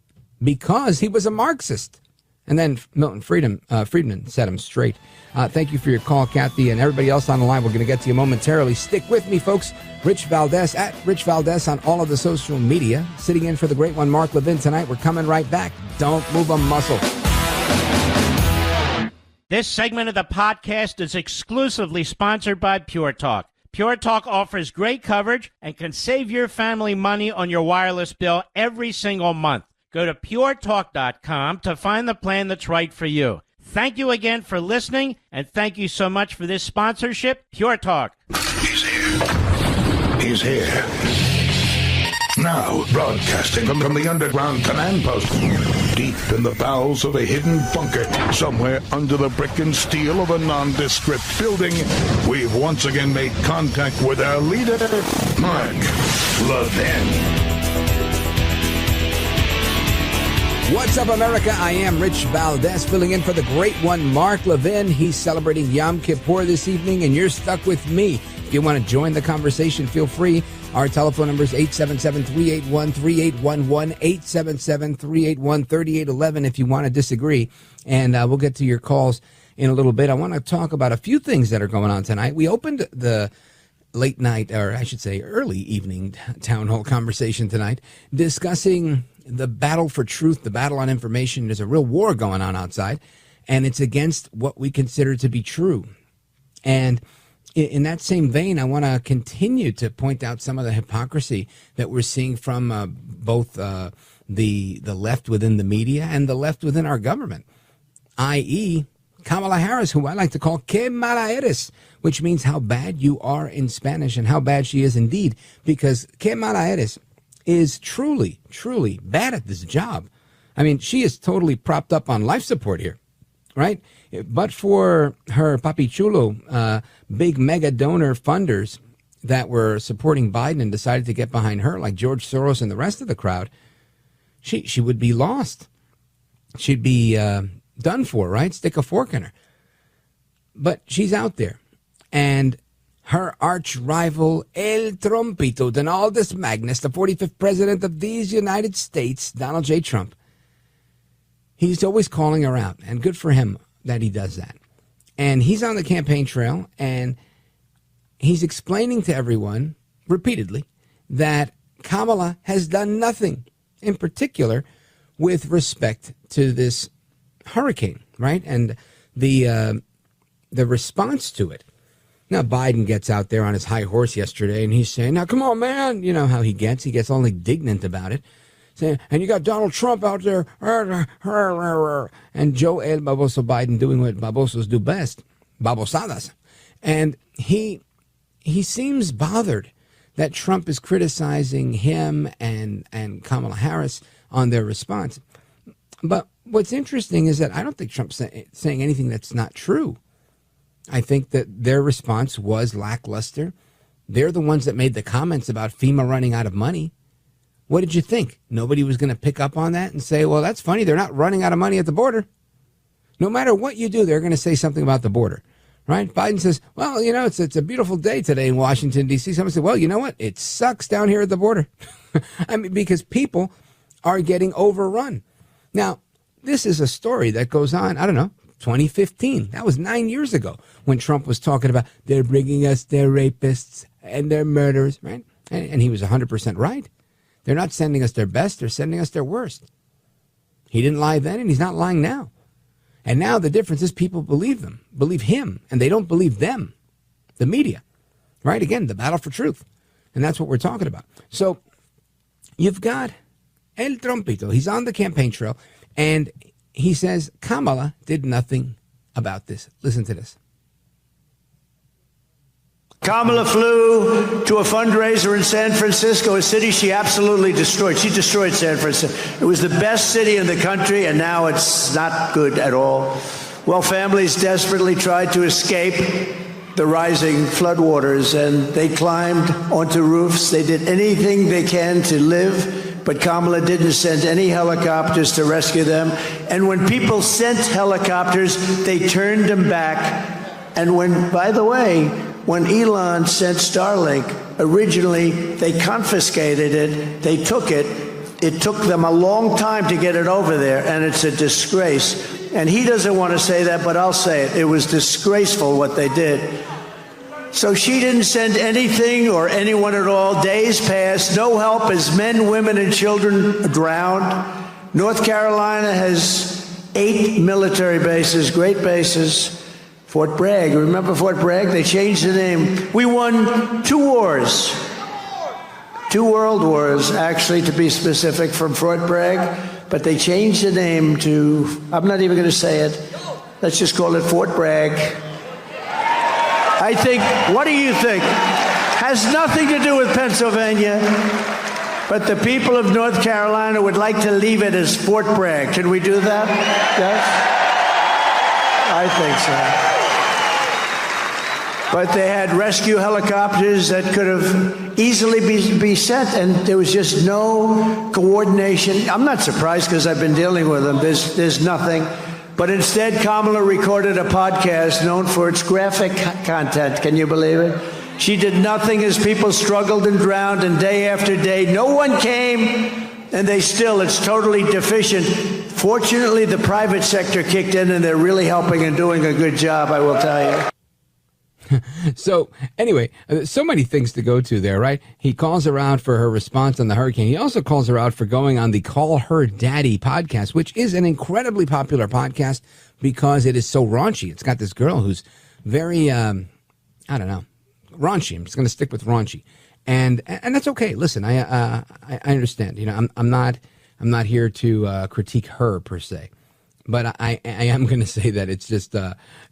because he was a Marxist. And then Milton Friedman set him straight. Thank you for your call, Kathy, and everybody else on the line. We're going to get to you momentarily. Stick with me, folks. Rich Valdes, at Rich Valdes on all of the social media. Sitting in for the great one, Mark Levin, tonight. We're coming right back. Don't move a muscle. This segment of the podcast is exclusively sponsored by Pure Talk. Pure Talk offers great coverage and can save your family money on your wireless bill every single month. Go to puretalk.com to find the plan that's right for you. Thank you again for listening, and thank you so much for this sponsorship, Pure Talk. He's here. He's here. Now, broadcasting from the underground command post, deep in the bowels of a hidden bunker, somewhere under the brick and steel of a nondescript building, we've once again made contact with our leader, Mark Levin. What's up, America? I am Rich Valdes, filling in for the great one, Mark Levin. He's celebrating Yom Kippur this evening, and you're stuck with me. If you want to join the conversation, feel free. Our telephone number is 877-381-3811, 877-381-3811 if you want to disagree. And we'll get to your calls in a little bit. I want to talk about a few things that are going on tonight. We opened the late night, or I should say early evening town hall conversation tonight, discussing the battle for truth, the battle on information. There's a real war going on outside, and it's against what we consider to be true. And in that same vein, I want to continue to point out some of the hypocrisy that we're seeing from both the left within the media and the left within our government, i.e., Kamala Harris, who I like to call Que mala eres, which means how bad you are in Spanish, and how bad she is indeed, because Que mala eres is truly, truly bad at this job. I mean, she is totally propped up on life support here, right? But for her papi chulo, big mega donor funders that were supporting Biden and decided to get behind her, like George Soros and the rest of the crowd, she would be lost. She'd be done for, right? Stick a fork in her. But she's out there. And her arch rival, El Trompito, Donaldus Magnus, the 45th president of these United States, Donald J. Trump, he's always calling her out. And good for him that he does that. And he's on the campaign trail, and he's explaining to everyone repeatedly that Kamala has done nothing, in particular with respect to this hurricane, right? And the response to it. Now, Biden gets out there on his high horse yesterday, and he's saying, now, come on, man. You know how he gets. He gets all indignant about it. Saying, and you got Donald Trump out there. And Joe El Baboso Biden doing what babosos do best, babosadas. And he seems bothered that Trump is criticizing him and Kamala Harris on their response. But what's interesting is that I don't think Trump's saying anything that's not true. I think that their response was lackluster. They're the ones that made the comments about FEMA running out of money. What did you think? Nobody was going to pick up on that and say, well, that's funny. They're not running out of money at the border. No matter what you do, they're going to say something about the border, right? Biden says, well, you know, it's a beautiful day today in Washington, D.C. Someone said, well, you know what? It sucks down here at the border. I mean, because people are getting overrun. Now, this is a story that goes on, I don't know, 2015. That was 9 years ago when Trump was talking about they're bringing us their rapists and their murderers, right? And he was 100% right. They're not sending us their best. They're sending us their worst. He didn't lie then, and he's not lying now. And now the difference is people believe them, believe him, and they don't believe them, the media, right? Again, the battle for truth. And that's what we're talking about. So you've got El Trompito. He's on the campaign trail, and he says Kamala did nothing about this. Listen to this. Kamala flew to a fundraiser in San Francisco, a city she absolutely destroyed. She destroyed San Francisco. It was the best city in the country, and now it's not good at all. Well, families desperately tried to escape the rising floodwaters, and they climbed onto roofs. They did anything they can to live, but Kamala didn't send any helicopters to rescue them. And when people sent helicopters, they turned them back. And when, by the way, when Elon sent Starlink, originally they confiscated it, they took it. It took them a long time to get it over there, and it's a disgrace. And he doesn't want to say that, but I'll say it. It was disgraceful what they did. So she didn't send anything or anyone at all. Days passed, no help as men, women, and children drowned. North Carolina has 8 military bases, great bases. Fort Bragg, remember Fort Bragg? They changed the name. We won 2 wars. 2 world wars, actually, to be specific, from Fort Bragg. But they changed the name to, I'm not even going to say it. Let's just call it Fort Bragg. I think, what do you think? Has nothing to do with Pennsylvania. But the people of North Carolina would like to leave it as Fort Bragg. Can we do that? Yes? I think so. But they had rescue helicopters that could have easily be sent, and there was just no coordination. I'm not surprised because I've been dealing with them. There's nothing. But instead, Kamala recorded a podcast known for its graphic content. Can you believe it? She did nothing as people struggled and drowned, and day after day, no one came, and it's totally deficient. Fortunately, the private sector kicked in, and they're really helping and doing a good job, I will tell you. So anyway, so many things to go to there, right? He calls her out for her response on the hurricane. He also calls her out for going on the Call Her Daddy podcast, which is an incredibly popular podcast because it is so raunchy. It's got this girl who's very, raunchy. I'm just going to stick with raunchy. And that's okay. Listen, I understand. You know, I'm not here to critique her per se, but I am going to say that it's just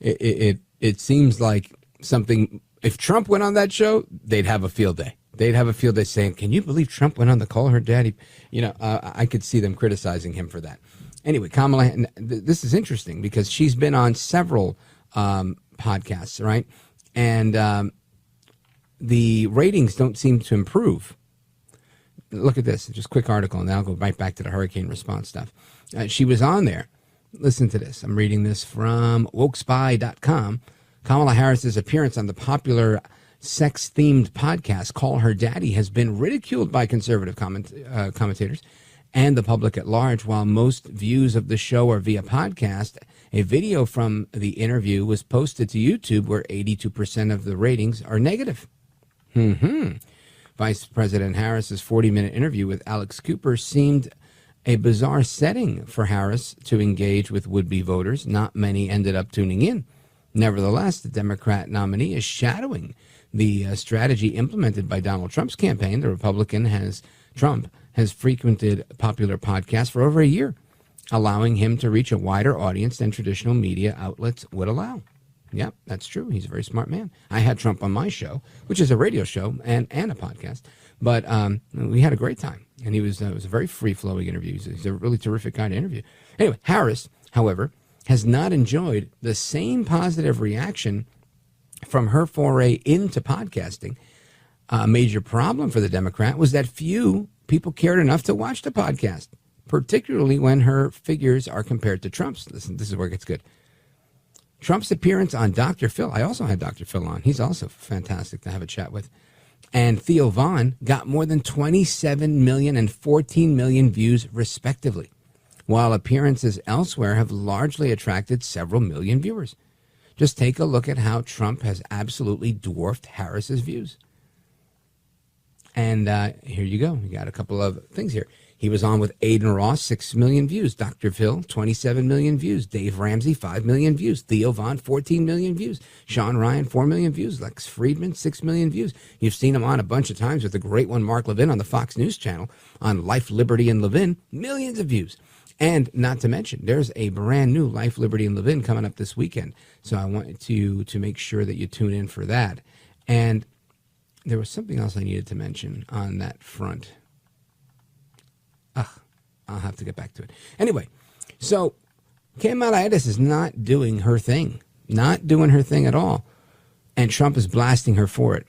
it seems like something. If Trump went on that show, they'd have a field day. They'd have a field day saying, "Can you believe Trump went on the Call Her Daddy?" You know, I could see them criticizing him for that. Anyway, Kamala, this is interesting because she's been on several podcasts, right? And the ratings don't seem to improve. Look at this, just a quick article, and then I'll go right back to the hurricane response stuff. She was on there. Listen to this. I'm reading this from wokespy.com. Kamala Harris's appearance on the popular sex-themed podcast Call Her Daddy has been ridiculed by conservative commentators and the public at large. While most views of the show are via podcast, a video from the interview was posted to YouTube where 82% of the ratings are negative. Vice President Harris's 40-minute interview with Alex Cooper seemed a bizarre setting for Harris to engage with would-be voters. Not many ended up tuning in. Nevertheless, the Democrat nominee is shadowing the strategy implemented by Donald Trump's campaign. The Trump has frequented popular podcasts for over a year, allowing him to reach a wider audience than traditional media outlets would allow. Yep, that's true. He's a very smart man. I had Trump on my show, which is a radio show and a podcast, but we had a great time, and it was a very free-flowing interview. He's a really terrific guy to interview. Anyway, Harris, however, has not enjoyed the same positive reaction from her foray into podcasting. A major problem for the Democrat was that few people cared enough to watch the podcast, particularly when her figures are compared to Trump's. Listen, this is where it gets good. Trump's appearance on Dr. Phil, I also had Dr. Phil on. He's also fantastic to have a chat with. And Theo Von got more than 27 million and 14 million views, respectively, while appearances elsewhere have largely attracted several million viewers. Just take a look at how Trump has absolutely dwarfed Harris's views. And here you go. We got a couple of things here. He was on with Aiden Ross, 6 million views. Dr. Phil, 27 million views. Dave Ramsey, 5 million views. Theo Von, 14 million views. Sean Ryan, 4 million views. Lex Friedman, 6 million views. You've seen him on a bunch of times with the great one, Mark Levin, on the Fox News channel, on Life, Liberty, and Levin. Millions of views. And not to mention, there's a brand new Life, Liberty, and Levin coming up this weekend. So I want you to make sure that you tune in for that. And there was something else I needed to mention on that front. I'll have to get back to it. Anyway, so Kamala Harris is not doing her thing. Not doing her thing at all. And Trump is blasting her for it.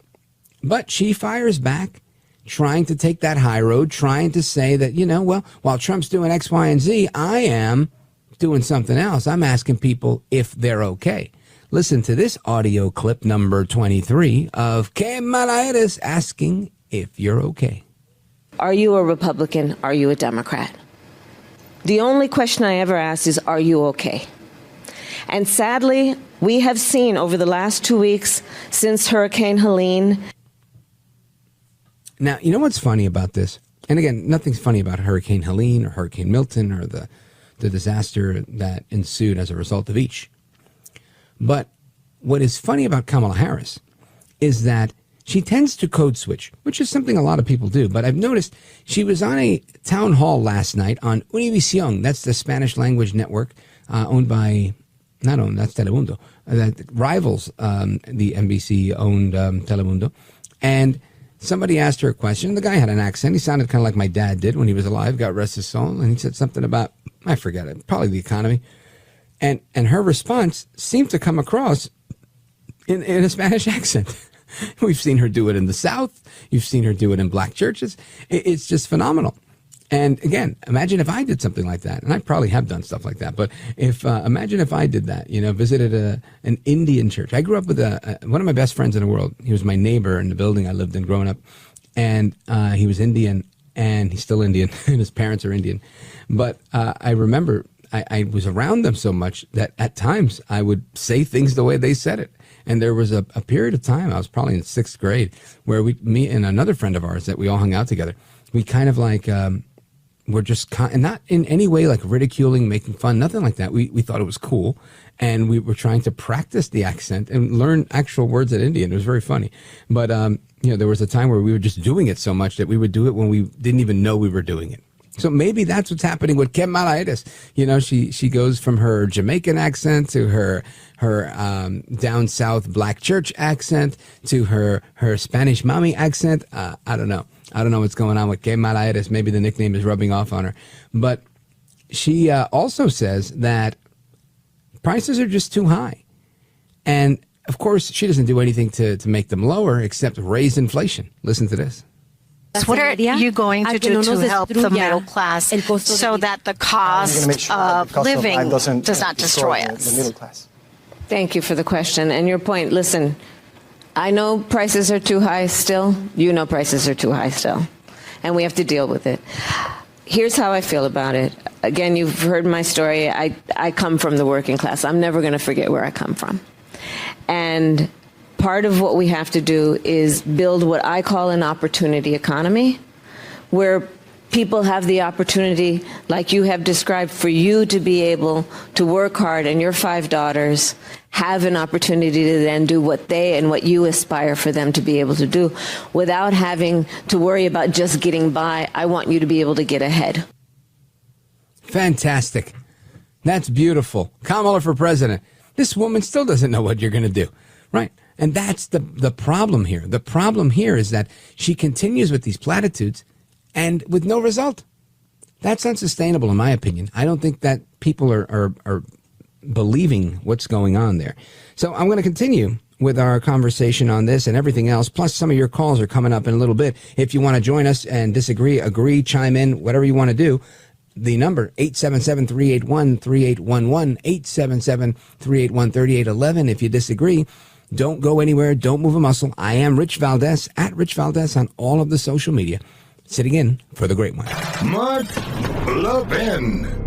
But she fires back, trying to take that high road, trying to say that, well, while Trump's doing X, Y, and Z, I am doing something else. I'm asking people if they're okay. Listen to this audio clip number 23 of Kamala Harris asking if you're okay. Are you a Republican? Are you a Democrat? The only question I ever ask is, are you okay? And sadly, we have seen over the last 2 weeks since Hurricane Helene. Now, you know what's funny about this? And again, nothing's funny about Hurricane Helene or Hurricane Milton or the disaster that ensued as a result of each. But what is funny about Kamala Harris is that she tends to code switch, which is something a lot of people do. But I've noticed she was on a town hall last night on Univision. That's the Spanish language network owned by, not owned, that's Telemundo, that rivals the NBC-owned Telemundo. And somebody asked her a question. The guy had an accent. He sounded kind of like my dad did when he was alive, God rest his soul. And he said something about, I forget it, probably the economy. And her response seemed to come across in a Spanish accent. We've seen her do it in the South. You've seen her do it in black churches. It's just phenomenal. And again, imagine if I did something like that. And I probably have done stuff like that. But imagine if I did that, visited an Indian church. I grew up with one of my best friends in the world. He was my neighbor in the building I lived in growing up. And he was Indian, and he's still Indian, and his parents are Indian. But I remember I was around them so much that at times I would say things the way they said it. And there was a period of time, I was probably in 6th grade, where me and another friend of ours that we all hung out together, we kind of like, we're just not in any way like ridiculing, making fun, nothing like that. We thought it was cool. And we were trying to practice the accent and learn actual words in Indian. It was very funny. But, there was a time where we were just doing it so much that we would do it when we didn't even know we were doing it. So maybe that's what's happening with Kamala. She goes from her Jamaican accent to her down south black church accent to her Spanish mommy accent. I don't know. I don't know what's going on with Kamala. Maybe the nickname is rubbing off on her. But she also says that prices are just too high. And, of course, she doesn't do anything to make them lower except raise inflation. Listen to this. What are you going to do to help the middle class so that the cost of living does not destroy us? Thank you for the question and your point. Listen, I know prices are too high still. You know prices are too high still. And we have to deal with it. Here's how I feel about it. Again, you've heard my story. I come from the working class. I'm never going to forget where I come from. And part of what we have to do is build what I call an opportunity economy, where people have the opportunity, like you have described, for you to be able to work hard and your 5 daughters have an opportunity to then do what they and what you aspire for them to be able to do without having to worry about just getting by. I want you to be able to get ahead. Fantastic. That's beautiful. Kamala for president. This woman still doesn't know what you're going to do, right? And that's the problem here. The problem here is that she continues with these platitudes and with no result. That's unsustainable, in my opinion. I don't think that people are believing what's going on there. So I'm going to continue with our conversation on this and everything else. Plus, some of your calls are coming up in a little bit. If you want to join us and disagree, agree, chime in, whatever you want to do. The number, 877-381-3811, 877-381-3811. If you disagree, don't go anywhere. Don't move a muscle. I am Rich Valdes, at Rich Valdes on all of the social media. Sitting in for the great one. Mark Levin.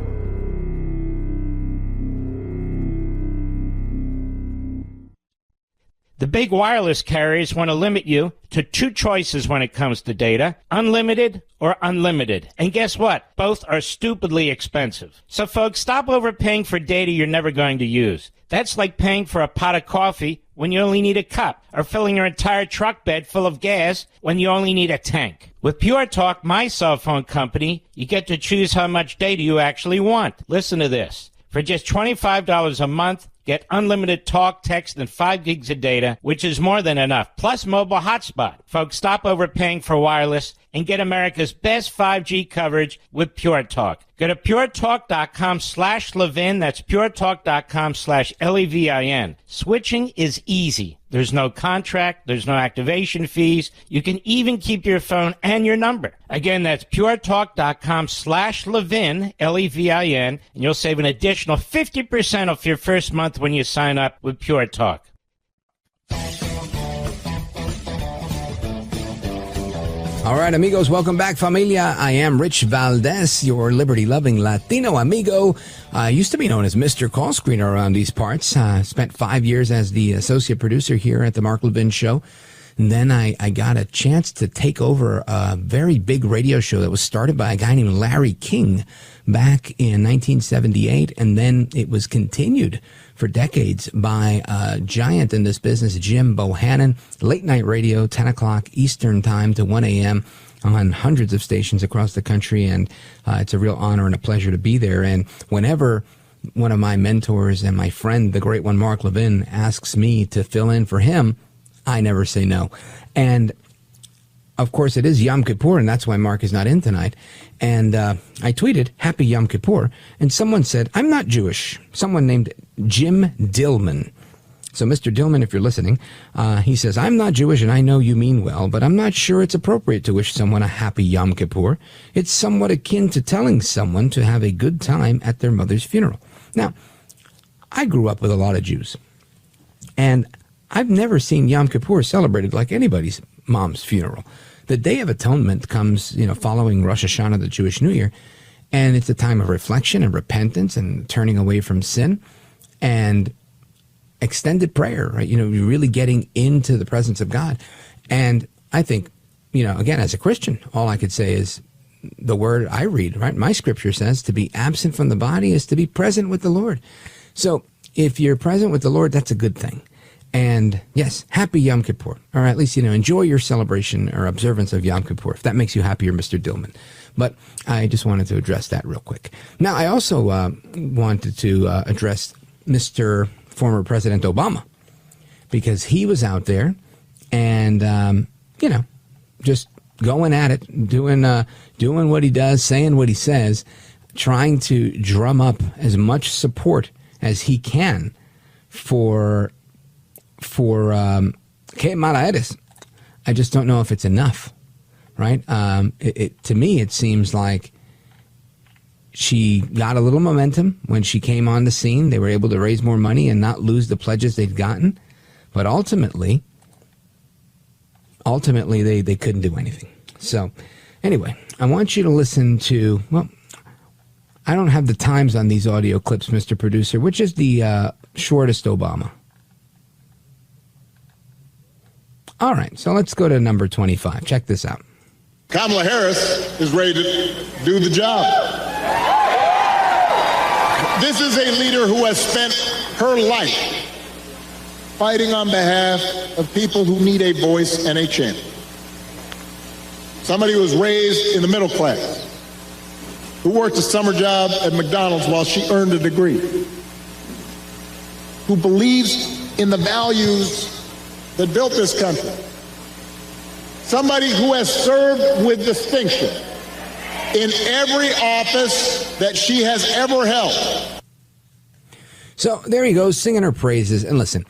The big wireless carriers want to limit you to 2 choices when it comes to data, unlimited or unlimited. And guess what? Both are stupidly expensive. So folks, stop overpaying for data you're never going to use. That's like paying for a pot of coffee when you only need a cup, or filling your entire truck bed full of gas when you only need a tank. With Pure Talk, my cell phone company, you get to choose how much data you actually want. Listen to this. For just $25 a month, get unlimited talk, text, and 5 gigs of data, which is more than enough, plus mobile hotspot. Folks, stop overpaying for wireless and get America's best 5G coverage with Pure Talk. Go to puretalk.com/Levin. That's puretalk.com/Levin. Switching is easy. There's no contract. There's no activation fees. You can even keep your phone and your number. Again, that's puretalk.com/Levin, Levin, and you'll save an additional 50% off your first month when you sign up with Pure Talk. All right, amigos, welcome back, familia. I am Rich Valdes, your liberty-loving Latino amigo. Used to be known as Mr. Call Screener around these parts. Spent 5 years as the associate producer here at the Mark Levin Show. And then I got a chance to take over a very big radio show that was started by a guy named Larry King back in 1978. And then it was continued for decades by a giant in this business, Jim Bohannon. Late night radio, 10 o'clock Eastern time to 1 a.m. on hundreds of stations across the country. And it's a real honor and a pleasure to be there. And whenever one of my mentors and my friend, the great one, Mark Levin, asks me to fill in for him, I never say no. And of course, it is Yom Kippur, and that's why Mark is not in tonight. And I tweeted, Happy Yom Kippur. And someone said, I'm not Jewish. Someone named Jim Dillman. So, Mr. Dillman, if you're listening, he says, I'm not Jewish and I know you mean well, but I'm not sure it's appropriate to wish someone a happy Yom Kippur. It's somewhat akin to telling someone to have a good time at their mother's funeral. Now, I grew up with a lot of Jews, and I've never seen Yom Kippur celebrated like anybody's mom's funeral. The Day of Atonement comes, following Rosh Hashanah, the Jewish New Year, and it's a time of reflection and repentance and turning away from sin and extended prayer, right? You're really getting into the presence of God. And I think, again, as a Christian, all I could say is the word I read, right? My scripture says to be absent from the body is to be present with the Lord. So if you're present with the Lord, that's a good thing. And yes, happy Yom Kippur. Or at least, enjoy your celebration or observance of Yom Kippur, if that makes you happier, Mr. Dillman. But I just wanted to address that real quick. Now, I also wanted to address Mr. former President Obama, because he was out there and, just going at it, doing what he does, saying what he says, trying to drum up as much support as he can for Kamala. I just don't know if it's enough, right? To me, it seems like she got a little momentum when she came on the scene. They were able to raise more money and not lose the pledges they'd gotten. But ultimately, they couldn't do anything. So anyway, I want you to listen to, I don't have the times on these audio clips, Mr. Producer. Which is the shortest Obama? All right, so let's go to number 25. Check this out. Kamala Harris is ready to do the job. This is a leader who has spent her life fighting on behalf of people who need a voice and a champion. Somebody who was raised in the middle class, who worked a summer job at McDonald's while she earned a degree, who believes in the values that built this country. Somebody who has served with distinction in every office that she has ever held. So there he goes, singing her praises. And listen,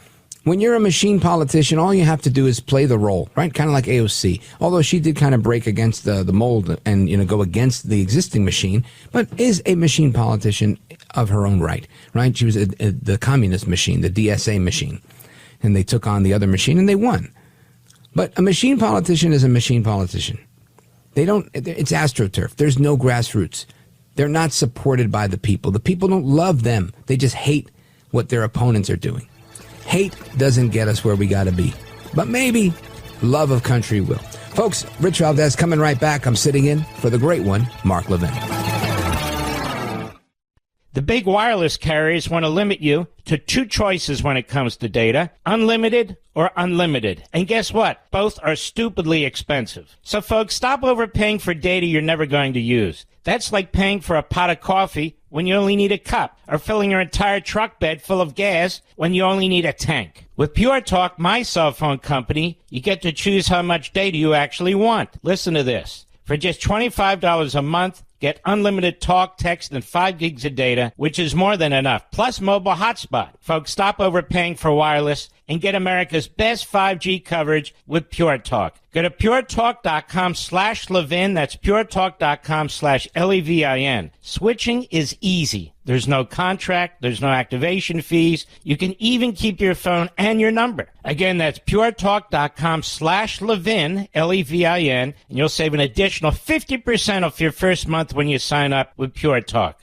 when you're a machine politician, all you have to do is play the role, right? Kind of like AOC. Although she did kind of break against the mold and, go against the existing machine, but is a machine politician of her own right, right? She was the communist machine, the DSA machine. And they took on the other machine and they won. But a machine politician is a machine politician. It's AstroTurf. There's no grassroots. They're not supported by the people. The people don't love them. They just hate what their opponents are doing. Hate doesn't get us where we got to be. But maybe love of country will. Folks, Rich Valdes coming right back. I'm sitting in for the great one, Mark Levin. The big wireless carriers want to limit you to two choices when it comes to data, unlimited or unlimited. And guess what? Both are stupidly expensive. So folks, stop overpaying for data you're never going to use. That's like paying for a pot of coffee when you only need a cup, or filling your entire truck bed full of gas when you only need a tank. With Pure Talk, my cell phone company, you get to choose how much data you actually want. Listen to this. For just $25 a month, get unlimited talk, text, and 5 gigs of data, which is more than enough, plus mobile hotspot. Folks, stop overpaying for wireless and get America's best 5G coverage with Pure Talk. Go to puretalk.com/Levin. That's puretalk.com/Levin. Switching is easy. There's no contract. There's no activation fees. You can even keep your phone and your number. Again, that's puretalk.com/Levin, Levin, and you'll save an additional 50% off your first month when you sign up with Pure Talk.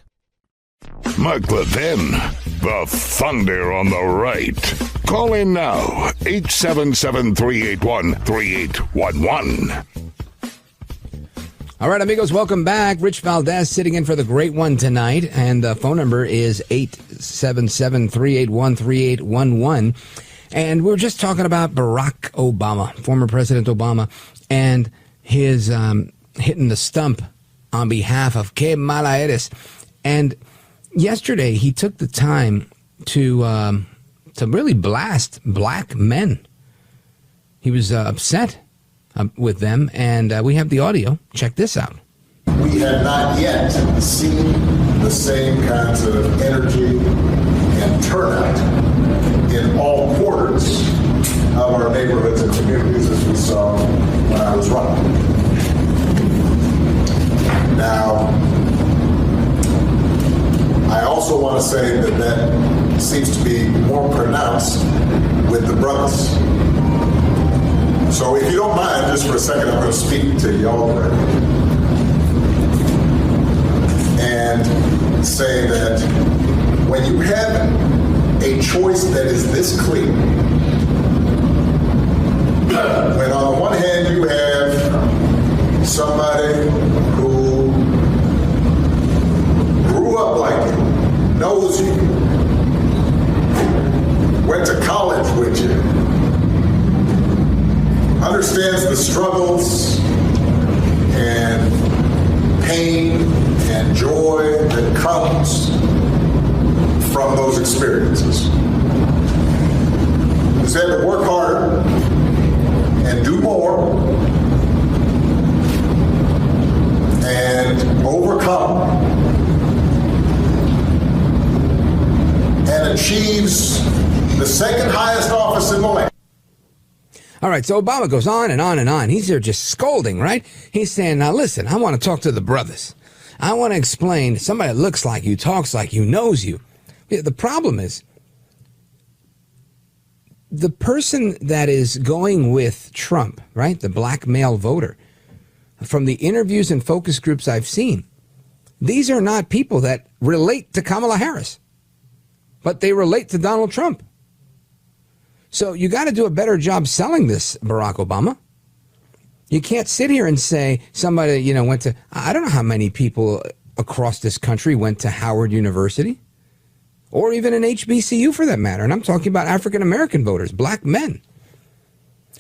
Mark Levin, the thunder on the right. Call in now, 877-381-3811. All right, amigos, welcome back. Rich Valdes sitting in for the great one tonight, and the phone number is 877-381-3811. And we're just talking about Barack Obama, former President Obama, and his hitting the stump on behalf of Kamala Harris. And yesterday, he took the time to really blast black men. He was upset with them, and we have the audio. Check this out. We have not yet seen the same kinds of energy and turnout in all quarters of our neighborhoods and communities as we saw when I was running. Now, I also want to say that that seems to be more pronounced with the brothers. So if you don't mind, just for a second, I'm going to speak to y'all directly and say that when you have a choice that is this clear, when on the one hand you have somebody who grew up like you, knows you, went to college with you, understands the struggles and pain and joy that comes from those experiences. He's had to work harder and do more and overcome and achieves the second highest office in the land. All right, so Obama goes on and on and on. He's there just scolding, right? He's saying, now listen, I want to talk to the brothers. I want to explain somebody that looks like you, talks like you, knows you. The problem is, the person that is going with Trump, right, the black male voter, from the interviews and focus groups I've seen, these are not people that relate to Kamala Harris, but they relate to Donald Trump. So you got to do a better job selling this, Barack Obama. You can't sit here and say somebody, went to, I don't know how many people across this country went to Howard University or even an HBCU for that matter. And I'm talking about African-American voters, black men.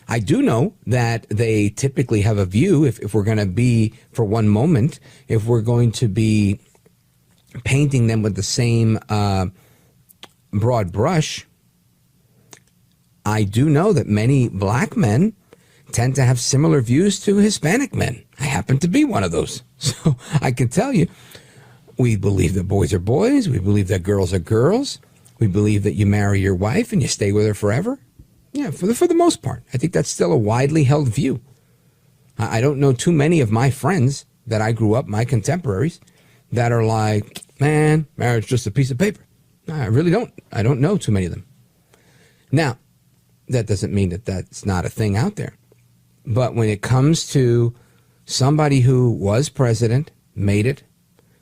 I do know that they typically have a view, if we're going to be, for one moment, if we're going to be painting them with the same broad brush, I do know that many black men tend to have similar views to Hispanic men. I happen to be one of those. So I can tell you, we believe that boys are boys. We believe that girls are girls. We believe that you marry your wife and you stay with her forever. Yeah, for the most part. I think that's still a widely held view. I don't know too many of my friends that I grew up, my contemporaries, that are like, man, marriage is just a piece of paper. I really don't. I don't know too many of them. Now, that doesn't mean that that's not a thing out there. But when it comes to somebody who was president, made it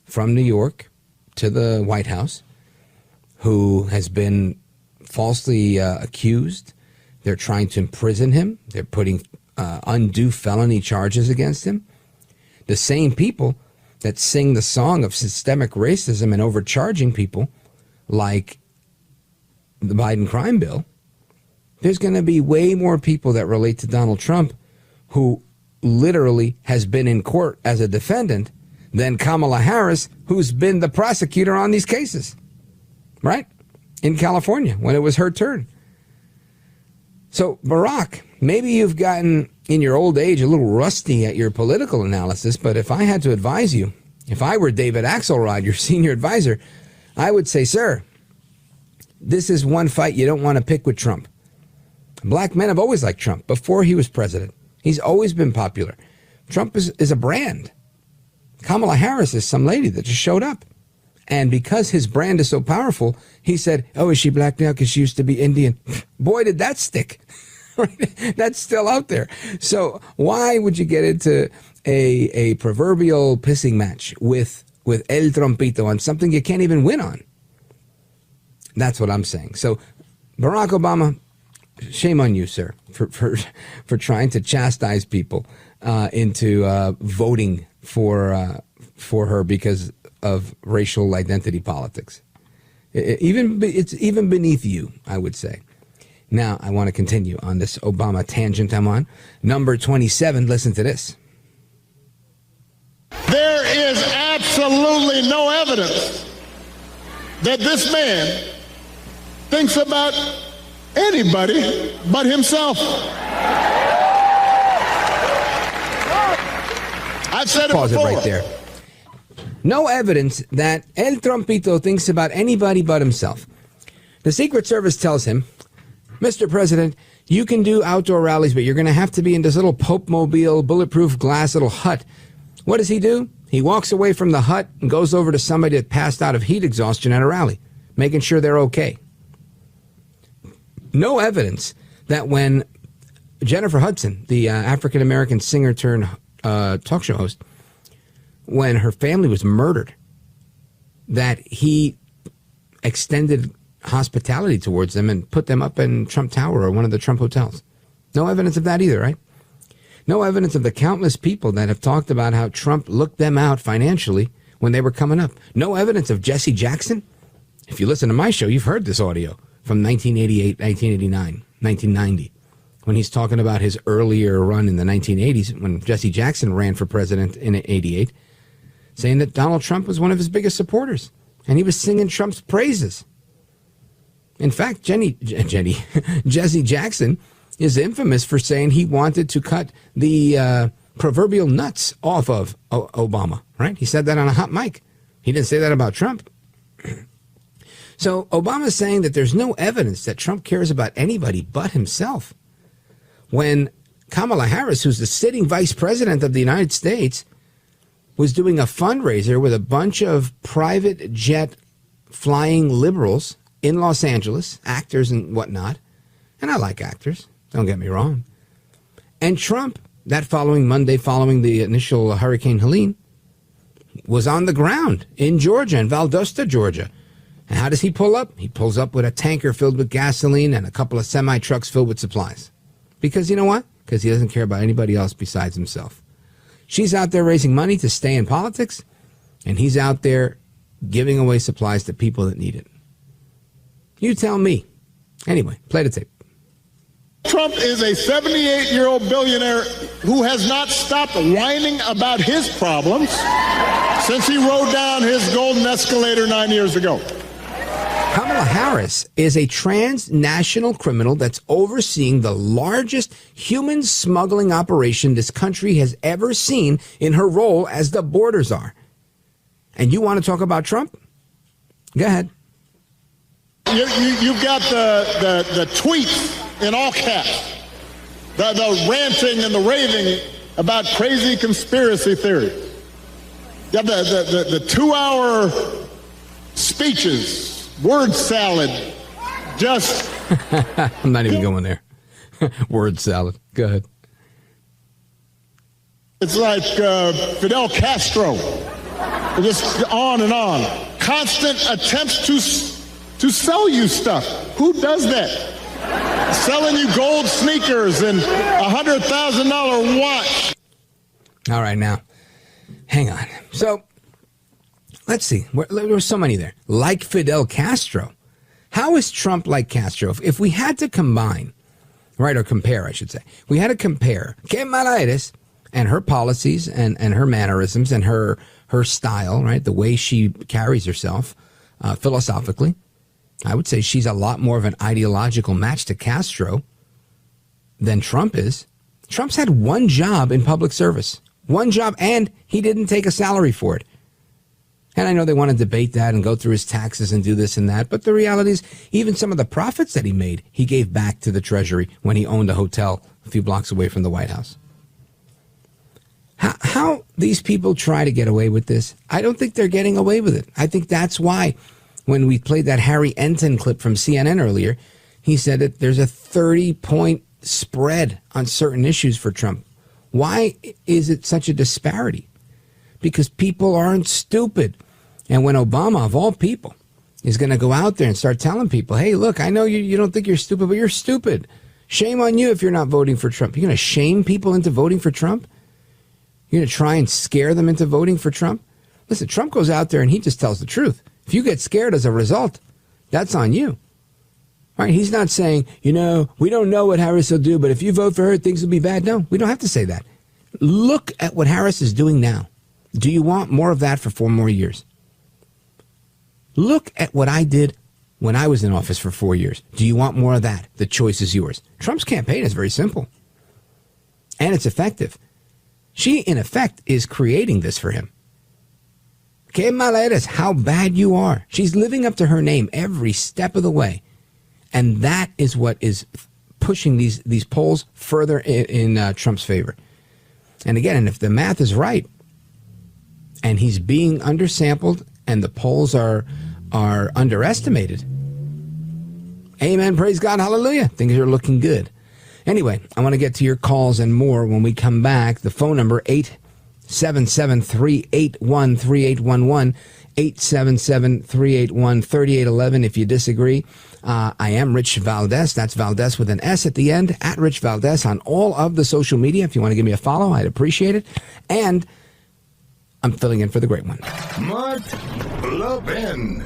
from New York to the White House, who has been falsely accused, they're trying to imprison him, they're putting undue felony charges against him. The same people that sing the song of systemic racism and overcharging people like the Biden crime bill, there's going to be way more people that relate to Donald Trump who literally has been in court as a defendant than Kamala Harris, who's been the prosecutor on these cases, right? In California, when it was her turn. So, Barack, maybe you've gotten, in your old age, a little rusty at your political analysis, but if I had to advise you, if I were David Axelrod, your senior advisor, I would say, sir, this is one fight you don't want to pick with Trump. Black men have always liked Trump before he was president. He's always been popular. Trump is a brand. Kamala Harris is some lady that just showed up. And because his brand is so powerful, he said, oh, is she black now because she used to be Indian? Boy, did that stick. That's still out there. So why would you get into a proverbial pissing match with El Trompito on something you can't even win on? That's what I'm saying. So Barack Obama, shame on you, sir, for trying to chastise people into voting for her because of racial identity politics. It's even beneath you, I would say. Now, I want to continue on this Obama tangent I'm on. Number 27, listen to this. There is absolutely no evidence that this man thinks about anybody but himself. I've said it Pause before. it right there. No evidence that El Trumpito thinks about anybody but himself. The Secret Service tells him, Mr. President, you can do outdoor rallies, but you're going to have to be in this little Pope-mobile, bulletproof glass little hut. What does he do? He walks away from the hut and goes over to somebody that passed out of heat exhaustion at a rally, making sure they're okay. No evidence that when Jennifer Hudson, the African-American singer turned talk show host, when her family was murdered, that he extended hospitality towards them and put them up in Trump Tower or one of the Trump hotels. No evidence of that either, right? No evidence of the countless people that have talked about how Trump looked them out financially when they were coming up. No evidence of Jesse Jackson. If you listen to my show, you've heard this audio from 1988, 1989, 1990, when he's talking about his earlier run in the 1980s when Jesse Jackson ran for president in 88, saying that Donald Trump was one of his biggest supporters, and he was singing Trump's praises. In fact, Jesse Jackson is infamous for saying he wanted to cut the proverbial nuts off of Obama, right? He said that on a hot mic. He didn't say that about Trump. So Obama's saying that there's no evidence that Trump cares about anybody but himself. When Kamala Harris, who's the sitting vice president of the United States, was doing a fundraiser with a bunch of private jet flying liberals in Los Angeles, actors and whatnot, and I like actors, don't get me wrong. And Trump, that following Monday, following the initial Hurricane Helene, was on the ground in Georgia, in Valdosta, Georgia. And how does he pull up? He pulls up with a tanker filled with gasoline and a couple of semi-trucks filled with supplies. Because you know what? Because he doesn't care about anybody else besides himself. She's out there raising money to stay in politics, and he's out there giving away supplies to people that need it. You tell me. Anyway, play the tape. Trump is a 78-year-old billionaire who has not stopped whining about his problems since he rode down his golden escalator 9 years ago. Kamala Harris is a transnational criminal that's overseeing the largest human smuggling operation this country has ever seen in her role as the border czar. And you want to talk about Trump? Go ahead. You've got the tweets in all caps, the ranting and the raving about crazy conspiracy theories. You have the 2-hour speeches. Word salad, just... I'm not even going there. Word salad. Go ahead. It's like Fidel Castro. Just on and on. Constant attempts to sell you stuff. Who does that? Selling you gold sneakers and a $100,000 watch. All right, now, hang on. So... let's see. There were so many there. Like Fidel Castro. How is Trump like Castro? If we had to combine, right, or compare, I should say. We had to compare Kamala Harris and her policies and her mannerisms and her style, right, the way she carries herself philosophically. I would say she's a lot more of an ideological match to Castro than Trump is. Trump's had one job in public service. One job, and he didn't take a salary for it. And I know they want to debate that and go through his taxes and do this and that. But the reality is, even some of the profits that he made, he gave back to the Treasury when he owned a hotel a few blocks away from the White House. How these people try to get away with this, I don't think they're getting away with it. I think that's why when we played that Harry Enten clip from CNN earlier, he said that there's a 30-point spread on certain issues for Trump. Why is it such a disparity? Because people aren't stupid. And when Obama, of all people, is going to go out there and start telling people, hey, look, I know you don't think you're stupid, but you're stupid. Shame on you if you're not voting for Trump. You're going to shame people into voting for Trump? You're going to try and scare them into voting for Trump? Listen, Trump goes out there and he just tells the truth. If you get scared as a result, that's on you. Right? He's not saying, we don't know what Harris will do, but if you vote for her, things will be bad. No, we don't have to say that. Look at what Harris is doing now. Do you want more of that for 4 more years? Look at what I did when I was in office for 4 years. Do you want more of that? The choice is yours. Trump's campaign is very simple. And it's effective. She, in effect, is creating this for him. Que mala eres, how bad you are. She's living up to her name every step of the way. And that is what is pushing these polls further in Trump's favor. And again, and if the math is right, and he's being undersampled, and the polls are underestimated, amen, praise God, hallelujah, things are looking good. Anyway, I want to get to your calls and more when we come back. The phone number, 877-381-3811, 877-381-3811 if you disagree. I am Rich Valdes. That's Valdes with an S at the end, at Rich Valdes on all of the social media. If you want to give me a follow, I'd appreciate it. And I'm filling in for the great one, Mark Levin.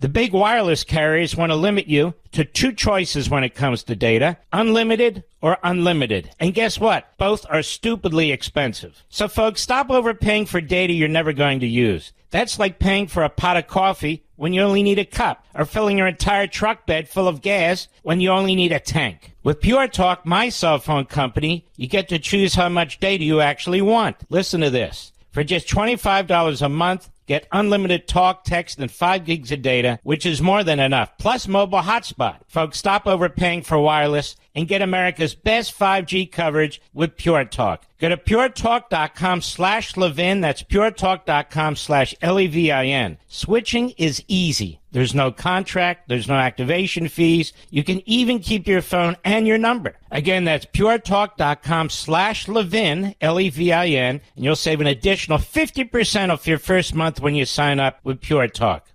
The big wireless carriers want to limit you to two choices when it comes to data, unlimited or unlimited. And guess what? Both are stupidly expensive. So folks, stop overpaying for data you're never going to use. That's like paying for a pot of coffee when you only need a cup, or filling your entire truck bed full of gas when you only need a tank. With Pure Talk, my cell phone company, you get to choose how much data you actually want. Listen to this. For just $25 a month, get unlimited talk, text, and 5 gigs of data, which is more than enough, plus mobile hotspot. Folks, stop overpaying for wireless and get America's best 5G coverage with Pure Talk. Go to puretalk.com/Levin. That's puretalk.com/Levin. Switching is easy. There's no contract. There's no activation fees. You can even keep your phone and your number. Again, that's puretalk.com/Levin, Levin, and you'll save an additional 50% off your first month when you sign up with Pure Talk.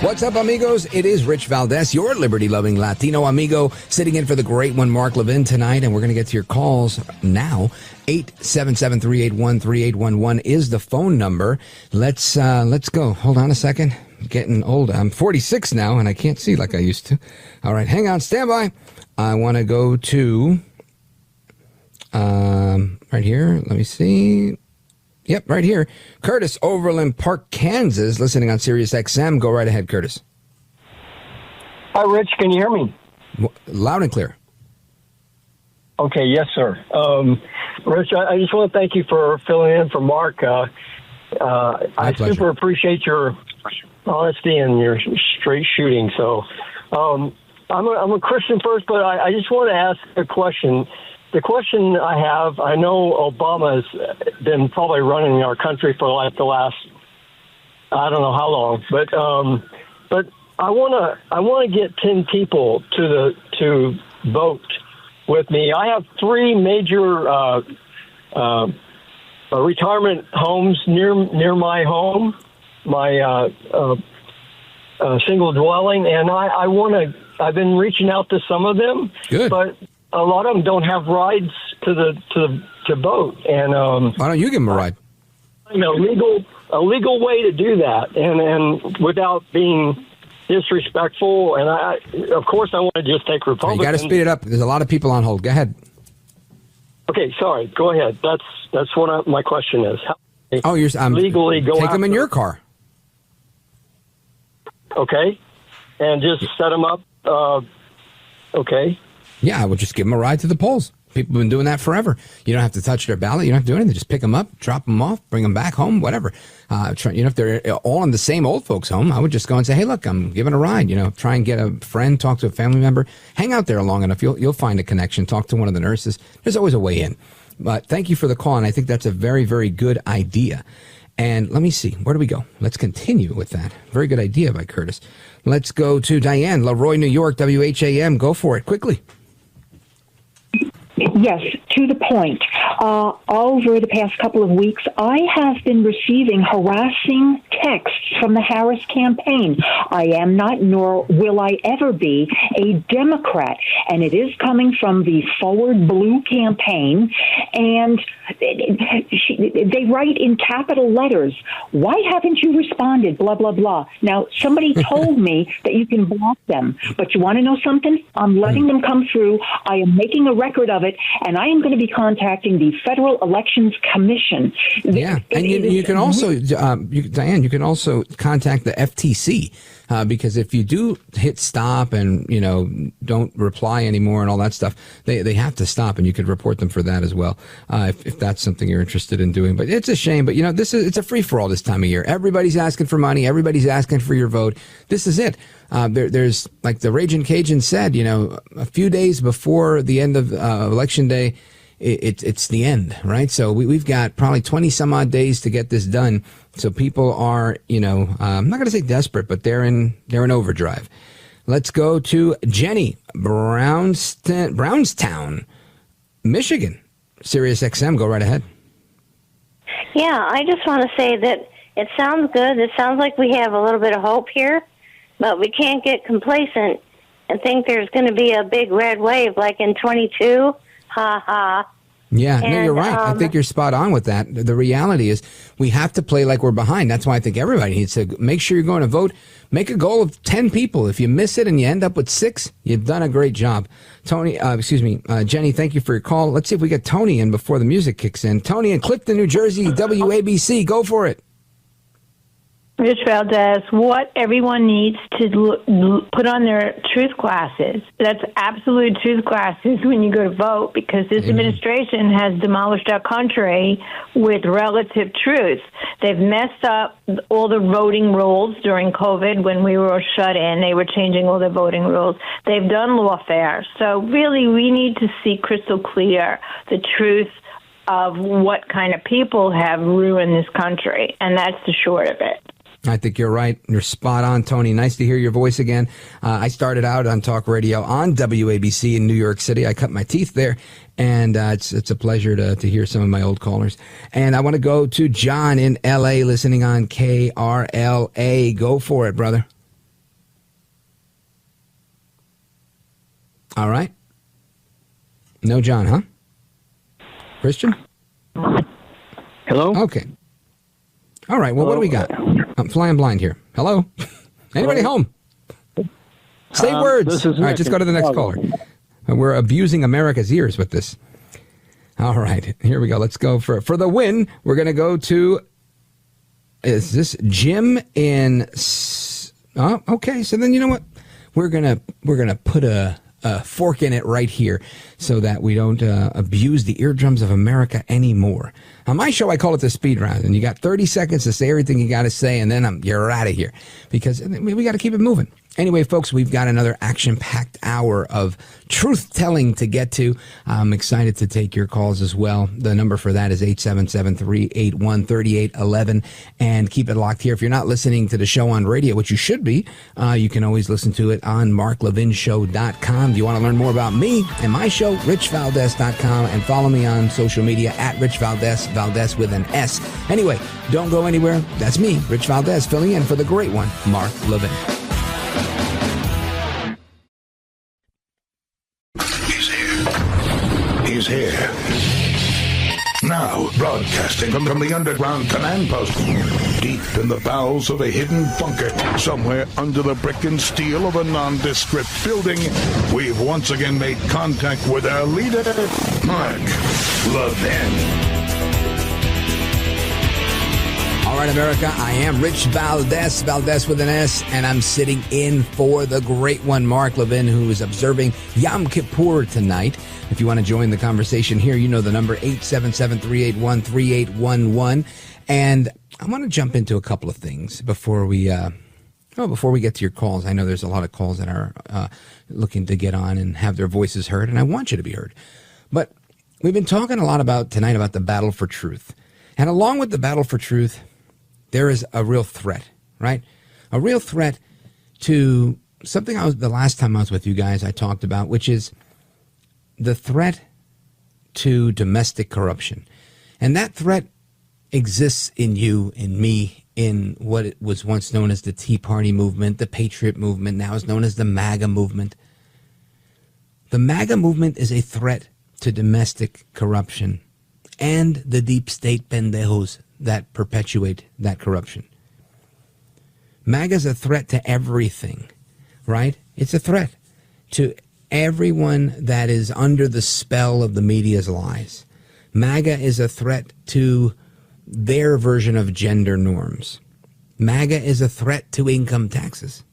What's up, amigos? It is Rich Valdes, your liberty-loving Latino amigo, sitting in for the great one, Mark Levin, tonight, and we're going to get to your calls now. 877-381-3811 is the phone number. Let's go. Hold on a second. I'm getting old. I'm 46 now, and I can't see like I used to. All right, hang on. Stand by. I want to go to right here. Let me see. Yep, right here. Curtis, Overland Park, Kansas, listening on Sirius XM. Go right ahead, Curtis. Hi, Rich. Can you hear me? Loud and clear. Okay, yes, sir. Rich, I just want to thank you for filling in for Mark. I super appreciate your honesty and your straight shooting. So I'm a Christian first, but I just want to ask a question. The question I have, I know Obama has been probably running our country for like the last, I don't know how long, but I want to get 10 people to vote with me. I have 3 major retirement homes near my home, my single dwelling, and I've been reaching out to some of them. Good. But a lot of them don't have rides to vote, and why don't you give them a ride? A legal way to do that, and without being disrespectful. And of course, I want to just take Republicans. You got to speed it up. There's a lot of people on hold. Go ahead. Okay, sorry. Go ahead. That's what my question is. How you're legally go take them in your car. Okay, and just set them up. Okay. Yeah, I would just give them a ride to the polls. People have been doing that forever. You don't have to touch their ballot. You don't have to do anything. Just pick them up, drop them off, bring them back home, whatever. If they're all in the same old folks' home, I would just go and say, hey, look, I'm giving a ride. Try and get a friend, talk to a family member. Hang out there long enough. You'll find a connection. Talk to one of the nurses. There's always a way in. But thank you for the call, and I think that's a very, very good idea. And let me see. Where do we go? Let's continue with that. Very good idea by Curtis. Let's go to Diane, Leroy, New York, WHAM. Go for it quickly. Yes, to the point. Over the past couple of weeks, I have been receiving harassing texts from the Harris campaign. I am not, nor will I ever be, a Democrat, and it is coming from the Forward Blue campaign, and they write in capital letters, why haven't you responded, blah, blah, blah. Now, somebody told me that you can block them, but you want to know something? I'm letting them come through. I am making a record of it, and I am going to be contacting the Federal Elections Commission. Yeah, and you can also, Diane, you can also contact the FTC. Because if you do hit stop and, don't reply anymore and all that stuff, they have to stop, and you could report them for that as well, if that's something you're interested in doing. But it's a shame. But, it's a free-for-all this time of year. Everybody's asking for money. Everybody's asking for your vote. This is it. There's, like the Raging Cajun said, a few days before the end of Election Day, it's the end, right? So we've got probably 20 some odd days to get this done. So people are, I'm not going to say desperate, but they're in overdrive. Let's go to Jenny, Brownstown, Michigan. Sirius XM, go right ahead. Yeah, I just want to say that it sounds good. It sounds like we have a little bit of hope here, but we can't get complacent and think there's going to be a big red wave like in 22. Ha ha. Yeah, no, you're right. I think you're spot on with that. The reality is we have to play like we're behind. That's why I think everybody needs to make sure you're going to vote. Make a goal of 10 people. If you miss it and you end up with 6, you've done a great job. Jenny, thank you for your call. Let's see if we get Tony in before the music kicks in. Tony in Clifton, New Jersey, WABC. Go for it. Rich Valdes, what everyone needs to put on their truth glasses. That's absolute truth glasses when you go to vote, because this administration has demolished our country with relative truth. They've messed up all the voting rules during COVID when we were shut in. They were changing all the voting rules. They've done lawfare. So really, we need to see crystal clear the truth of what kind of people have ruined this country, and that's the short of it. I think you're right. You're spot on, Tony. Nice to hear your voice again. I started out on talk radio on WABC in New York City. I cut my teeth there, and it's a pleasure to hear some of my old callers. And I want to go to John in L.A. listening on KRLA. Go for it, brother. All right. No John, huh? Christian? Hello? Okay. All right. Well, what do we got? I'm flying blind here. Hello? Anybody home? Say words. All right, just go to the next caller. We're abusing America's ears with this. All right, here we go. Let's go for the win. We're going to go to, is this Jim in, oh, okay. So then you know what? We're going to put a fork in it right here so that we don't abuse the eardrums of America anymore. On my show, I call it the speed round, and you got 30 seconds to say everything you got to say, and then you're out of here because we got to keep it moving. Anyway, folks, we've got another action-packed hour of truth-telling to get to. I'm excited to take your calls as well. The number for that is 877-381-3811, and keep it locked here. If you're not listening to the show on radio, which you should be, you can always listen to it on marklevinshow.com. If you want to learn more about me and my show, richvaldes.com, and follow me on social media at Rich Valdes, Valdes with an S. Anyway, don't go anywhere. That's me, Rich Valdes, filling in for the great one, Mark Levin. He's here. Now, broadcasting from the underground command post, deep in the bowels of a hidden bunker, somewhere under the brick and steel of a nondescript building, we've once again made contact with our leader, Mark Levin. All right, America, I am Rich Valdes, Valdes with an S, and I'm sitting in for the great one, Mark Levin, who is observing Yom Kippur tonight. If you want to join the conversation here, you know the number, 877-381-3811. And I want to jump into a couple of things before we get to your calls. I know there's a lot of calls that are looking to get on and have their voices heard, and I want you to be heard. But we've been talking a lot tonight about the battle for truth. And along with the battle for truth, there is a real threat, right? A real threat to something the last time I was with you guys, I talked about, which is the threat to domestic corruption. And that threat exists in you, in me, in what it was once known as the Tea Party movement, the Patriot movement, now is known as the MAGA movement. The MAGA movement is a threat to domestic corruption and the deep state pendejos that perpetuate that corruption. MAGA is a threat to everything, right? It's a threat to everyone that is under the spell of the media's lies. MAGA is a threat to their version of gender norms. MAGA is a threat to income taxes.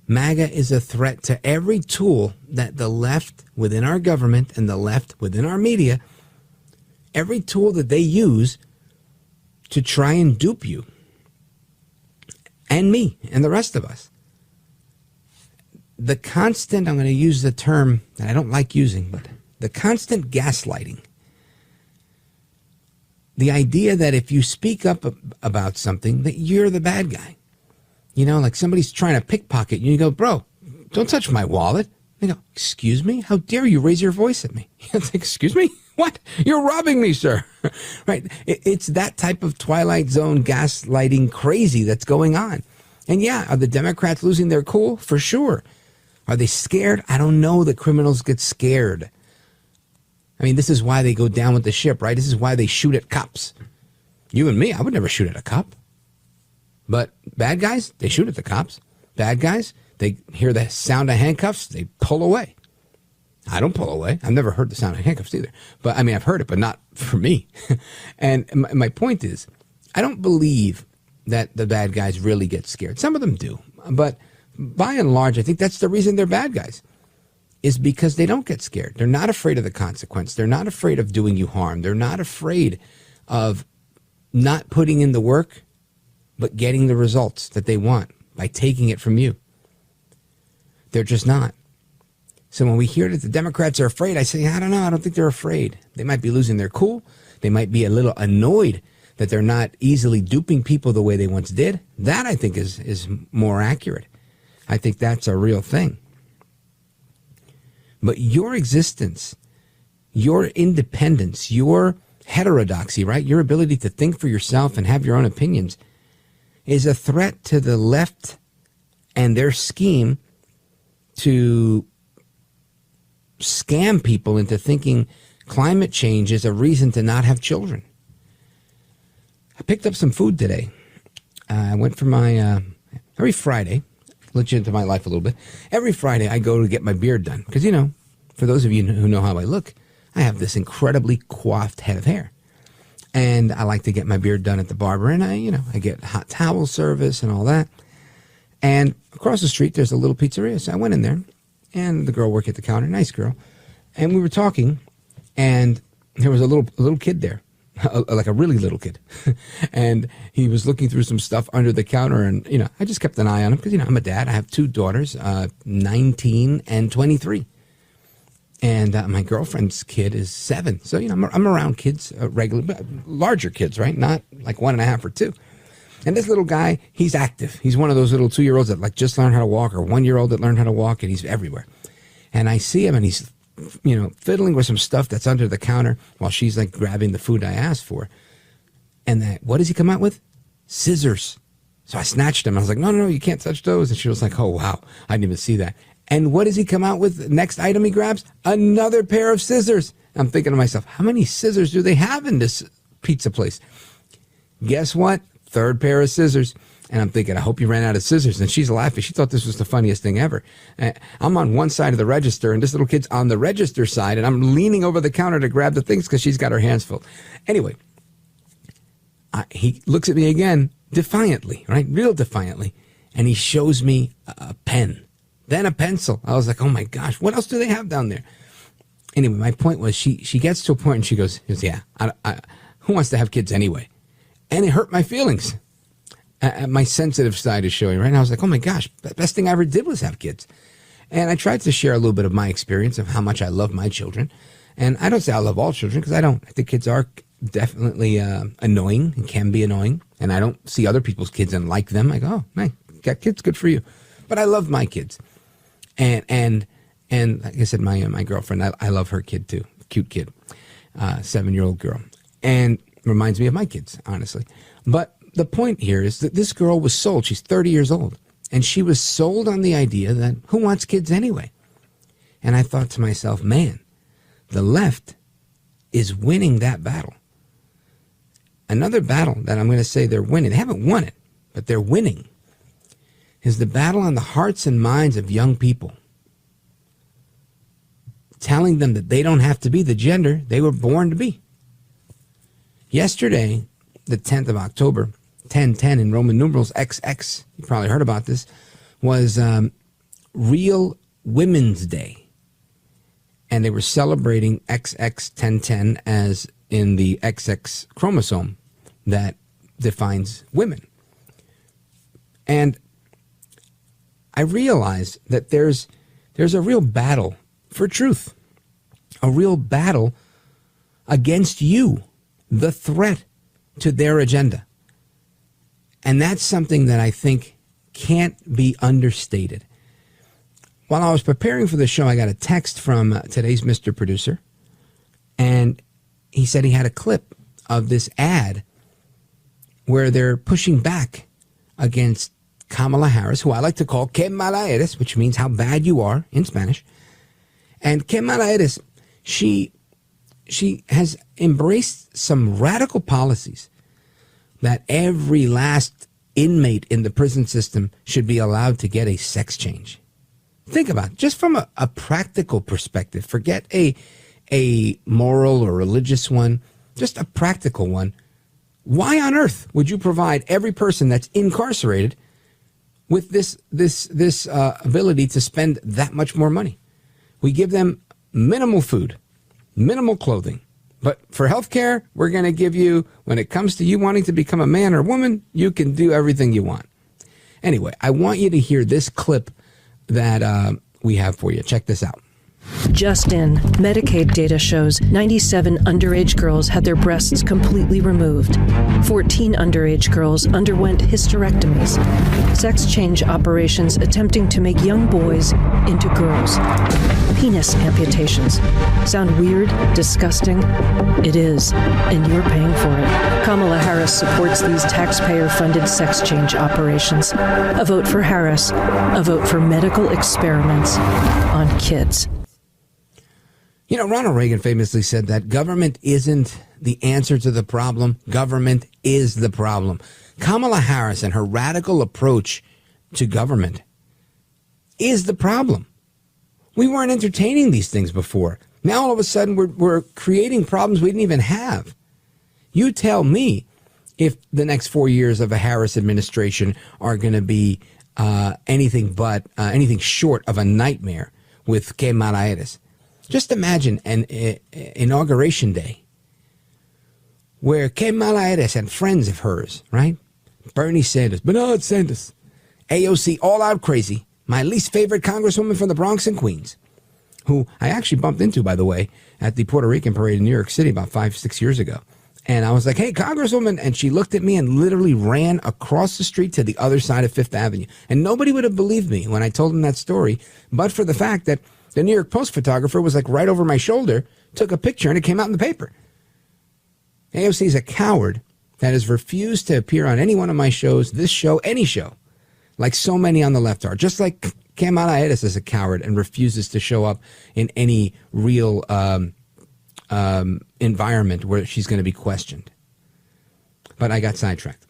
MAGA is a threat to every tool that the left within our government and the left within our media, every tool that they use to try and dupe you and me and the rest of us. The constant, I'm going to use the term that I don't like using, but the constant gaslighting. The idea that if you speak up about something, that you're the bad guy. You know, like somebody's trying to pickpocket you, and you go, bro, don't touch my wallet. They go, excuse me? How dare you raise your voice at me? It's like, excuse me? What? You're robbing me, sir. Right? It's that type of Twilight Zone gaslighting crazy that's going on. And yeah, are the Democrats losing their cool? For sure. Are they scared? I don't know. The criminals get scared. I mean, this is why they go down with the ship, right? This is why they shoot at cops. You and me, I would never shoot at a cop. But bad guys, they shoot at the cops. Bad guys, they hear the sound of handcuffs, they pull away. I don't pull away. I've never heard the sound of handcuffs either. But I mean, I've heard it, but not for me. And my point is, I don't believe that the bad guys really get scared. Some of them do. But by and large, I think that's the reason they're bad guys, is because they don't get scared. They're not afraid of the consequence. They're not afraid of doing you harm. They're not afraid of not putting in the work, but getting the results that they want by taking it from you. They're just not. So when we hear that the Democrats are afraid, I say, I don't know. I don't think they're afraid. They might be losing their cool. They might be a little annoyed that they're not easily duping people the way they once did. That, I think, is more accurate. I think that's a real thing. But your existence, your independence, your heterodoxy, right? Your ability to think for yourself and have your own opinions is a threat to the left and their scheme to scam people into thinking climate change is a reason to not have children. I picked up some food today. I went for my, every Friday, let you into my life a little bit. Every Friday I go to get my beard done. Because, you know, for those of you who know how I look, I have this incredibly coiffed head of hair. And I like to get my beard done at the barber. And I get hot towel service and all that. And across the street, there's a little pizzeria. So I went in there. And the girl worked at the counter, nice girl. And we were talking. And there was a little kid there. Like a really little kid. And he was looking through some stuff under the counter. And, I just kept an eye on him because, I'm a dad. I have two daughters, 19 and 23. And my girlfriend's kid is 7. So, I'm around kids regularly, but larger kids, right? Not like 1.5 or 2. And this little guy, he's active. He's one of those little 2-year-olds that like just learned how to walk, or 1-year-old that learned how to walk, and he's everywhere. And I see him and he's fiddling with some stuff that's under the counter while she's like grabbing the food I asked for. And what does he come out with? Scissors. So I snatched him. I was like, no, you can't touch those. And she was like, oh, wow, I didn't even see that. And what does he come out with? Next item he grabs? Another pair of scissors. I'm thinking to myself, how many scissors do they have in this pizza place? Guess what? 3rd pair of scissors. And I'm thinking, I hope you ran out of scissors. And she's laughing. She thought this was the funniest thing ever. I'm on one side of the register, and this little kid's on the register side, and I'm leaning over the counter to grab the things because she's got her hands full. Anyway, he looks at me again, defiantly, right? Real defiantly. And he shows me a pen, then a pencil. I was like, oh, my gosh, what else do they have down there? Anyway, my point was she gets to a point, and she goes, yeah, who wants to have kids anyway? And it hurt my feelings. My sensitive side is showing, right? And I was like, oh my gosh, the best thing I ever did was have kids. And I tried to share a little bit of my experience of how much I love my children. And I don't say I love all children, because I don't. I think kids are definitely annoying and can be annoying. And I don't see other people's kids and like them. I go, oh, man, got kids, good for you. But I love my kids. And like I said, my girlfriend, I love her kid too. Cute kid, 7-year-old girl. And reminds me of my kids, honestly. But the point here is that this girl was sold. She's 30 years old. And she was sold on the idea that who wants kids anyway? And I thought to myself, man, the left is winning that battle. Another battle that I'm going to say they're winning, they haven't won it, but they're winning, is the battle on the hearts and minds of young people. telling them that they don't have to be the gender they were born to be. Yesterday, the 10th of October, 1010 in Roman numerals, XX, you probably heard about this, was Real Women's Day. And they were celebrating XX 1010 as in the XX chromosome that defines women. And I realized that there's a real battle for truth, a real battle against you, the threat to their agenda. And that's something that I think can't be understated. While I was preparing for the show, I got a text from today's Mr. Producer, and he said he had a clip of this ad where they're pushing back against Kamala Harris, who I like to call Que mala eres, which means how bad you are in Spanish. And Que mala eres, she has embraced some radical policies that every last inmate in the prison system should be allowed to get a sex change. Think about it, just from a practical perspective. Forget a moral or religious one, just a practical one. Why on earth would you provide every person that's incarcerated with this ability to spend that much more money? We give them minimal food, minimal clothing. But for health care, we're going to give you, when it comes to you wanting to become a man or woman, you can do everything you want. Anyway, I want you to hear this clip that we have for you. Check this out. Just in, Medicaid data shows 97 underage girls had their breasts completely removed. 14 underage girls underwent hysterectomies, sex change operations attempting to make young boys into girls. Penis amputations. Sound weird? Disgusting? It is, and you're paying for it. Kamala Harris supports these taxpayer-funded sex change operations. A vote for Harris. A vote for medical experiments on kids. You know, Ronald Reagan famously said that government isn't the answer to the problem. Government is the problem. Kamala Harris and her radical approach to government is the problem. We weren't entertaining these things before. Now all of a sudden we're creating problems we didn't even have. You tell me if the next 4 years of a Harris administration are going to be anything short of a nightmare with Que mala eres. Just imagine an inauguration day where Que mala eres and friends of hers, right? Bernie Sanders, Bernard Sanders, AOC, all out crazy, my least favorite congresswoman from the Bronx and Queens, who I actually bumped into, by the way, at the Puerto Rican parade in New York City about 5-6 years ago. And I was like, hey, Congresswoman. And she looked at me and literally ran across the street to the other side of Fifth Avenue. And nobody would have believed me when I told them that story, but for the fact that the New York Post photographer was like right over my shoulder, took a picture, and it came out in the paper. AOC is a coward that has refused to appear on any one of my shows, this show, any show, like so many on the left are. Just like Kamala Harris is a coward and refuses to show up in any real environment where she's going to be questioned. But I got sidetracked.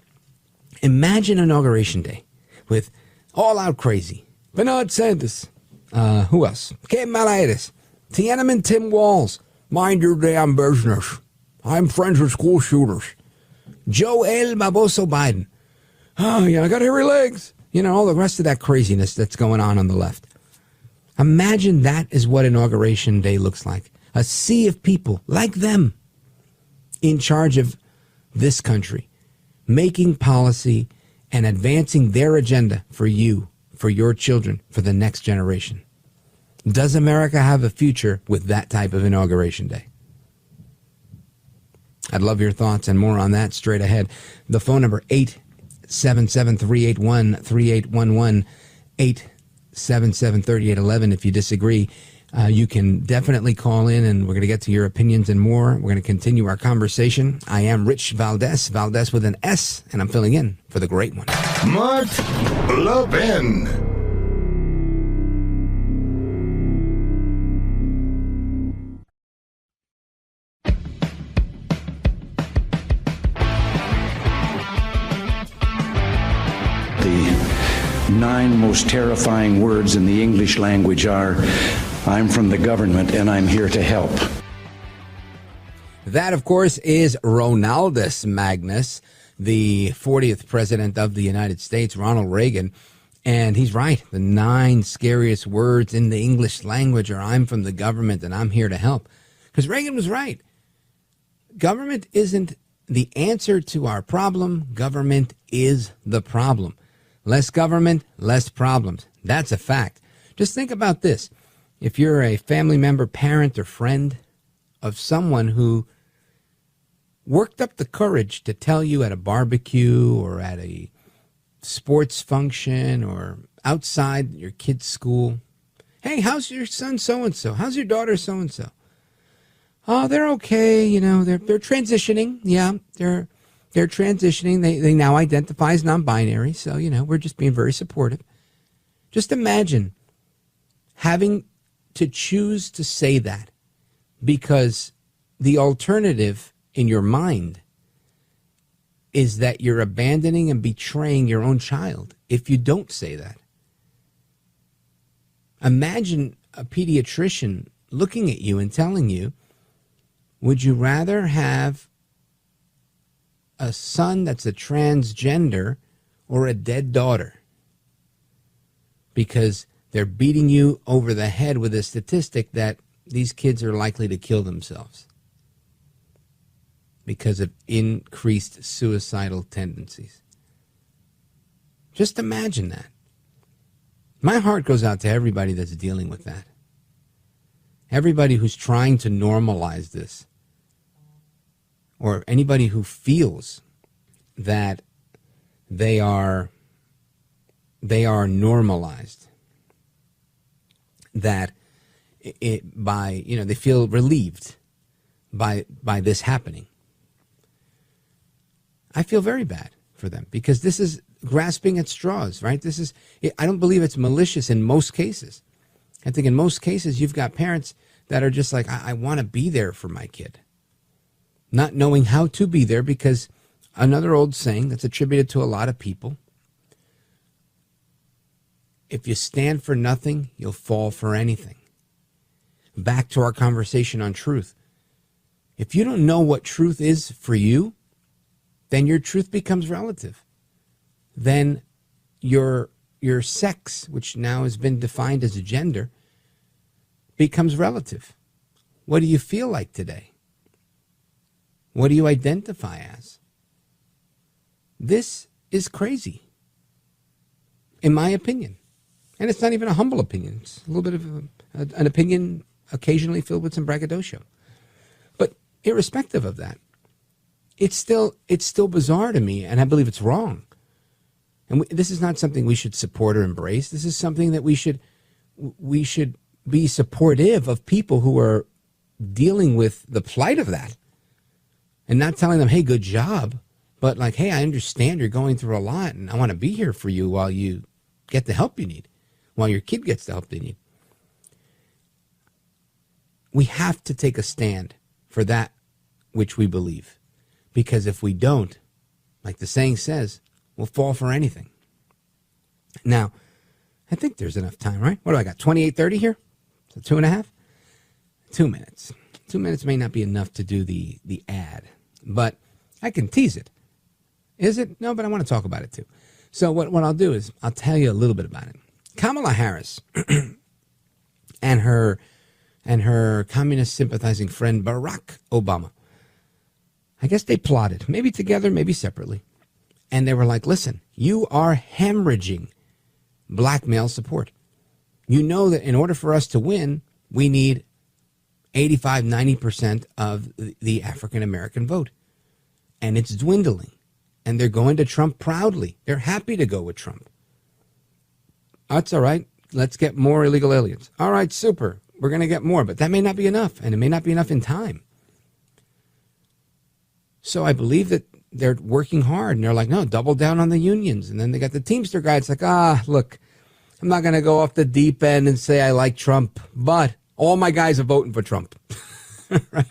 Imagine Inauguration Day with all out crazy Bernard Sanders. Who else? Que mala eres. Tiananmen Tim Walz. Mind your damn business. I'm friends with school shooters. Joel Baboso Biden. Oh, yeah, I got hairy legs. You know, all the rest of that craziness that's going on the left. Imagine that is what Inauguration Day looks like. A sea of people like them in charge of this country, making policy and advancing their agenda for you, for your children, for the next generation. Does America have a future with that type of Inauguration Day? I'd love your thoughts and more on that straight ahead. The phone number 877-381-3811, 877-3811. If you disagree, you can definitely call in, and we're going to get to your opinions and more. We're going to continue our conversation. I am Rich Valdes, Valdes with an S, and I'm filling in for the great one, Mark Levin. The 9 most terrifying words in the English language are I'm from the government, and I'm here to help. That, of course, is Ronaldus Magnus, the 40th president of the United States, Ronald Reagan. And he's right. The 9 scariest words in the English language are I'm from the government and I'm here to help. Because Reagan was right. Government isn't the answer to our problem. Government is the problem. Less government, less problems. That's a fact. Just think about this. If you're a family member, parent, or friend of someone who worked up the courage to tell you at a barbecue or at a sports function or outside your kid's school, hey, how's your son so-and-so? How's your daughter so-and-so? Oh, they're okay. You know, they're transitioning. Yeah, they're transitioning. They now identify as non-binary. So, you know, we're just being very supportive. Just imagine having to choose to say that because the alternative in your mind is that you're abandoning and betraying your own child if you don't say that. Imagine a pediatrician looking at you and telling you, would you rather have a son that's a transgender or a dead daughter? Because they're beating you over the head with a statistic that these kids are likely to kill themselves because of increased suicidal tendencies. Just imagine that. My heart goes out to everybody that's dealing with that. Everybody who's trying to normalize this, or anybody who feels that they are normalized, that they feel relieved by this happening. I feel very bad for them because this is grasping at straws, right? I don't believe it's malicious in most cases. I think in most cases you've got parents that are just like, I want to be there for my kid, not knowing how to be there because another old saying that's attributed to a lot of people, if you stand for nothing, you'll fall for anything. Back to our conversation on truth. If you don't know what truth is for you, then your truth becomes relative. Then your sex, which now has been defined as a gender, becomes relative. What do you feel like today? What do you identify as? This is crazy, in my opinion. And it's not even a humble opinion. It's a little bit of an opinion occasionally filled with some braggadocio. But irrespective of that, it's still bizarre to me, and I believe it's wrong. And this is not something we should support or embrace. This is something that we should be supportive of people who are dealing with the plight of that, and not telling them, hey, good job, but like, hey, I understand you're going through a lot, and I want to be here for you while you get the help you need, while your kid gets the help they need. We have to take a stand for that which we believe. Because if we don't, like the saying says, we'll fall for anything. Now, I think there's enough time, right? What do I got, 28:30 here? So 2.5? 2 minutes. 2 minutes may not be enough to do the ad, but I can tease it. Is it? No, but I want to talk about it too. So what I'll do is I'll tell you a little bit about it. Kamala Harris and her communist sympathizing friend Barack Obama, I guess they plotted, maybe together, maybe separately. And they were like, listen, you are hemorrhaging black male support. You know that in order for us to win, we need 85-90% of the African-American vote. And it's dwindling. And they're going to Trump proudly. They're happy to go with Trump. That's all right. Let's get more illegal aliens. All right, super. We're going to get more. But that may not be enough. And it may not be enough in time. So I believe that they're working hard. And they're like, no, double down on the unions. And then they got the Teamster guy. It's like, look, I'm not going to go off the deep end and say I like Trump. But all my guys are voting for Trump. Right?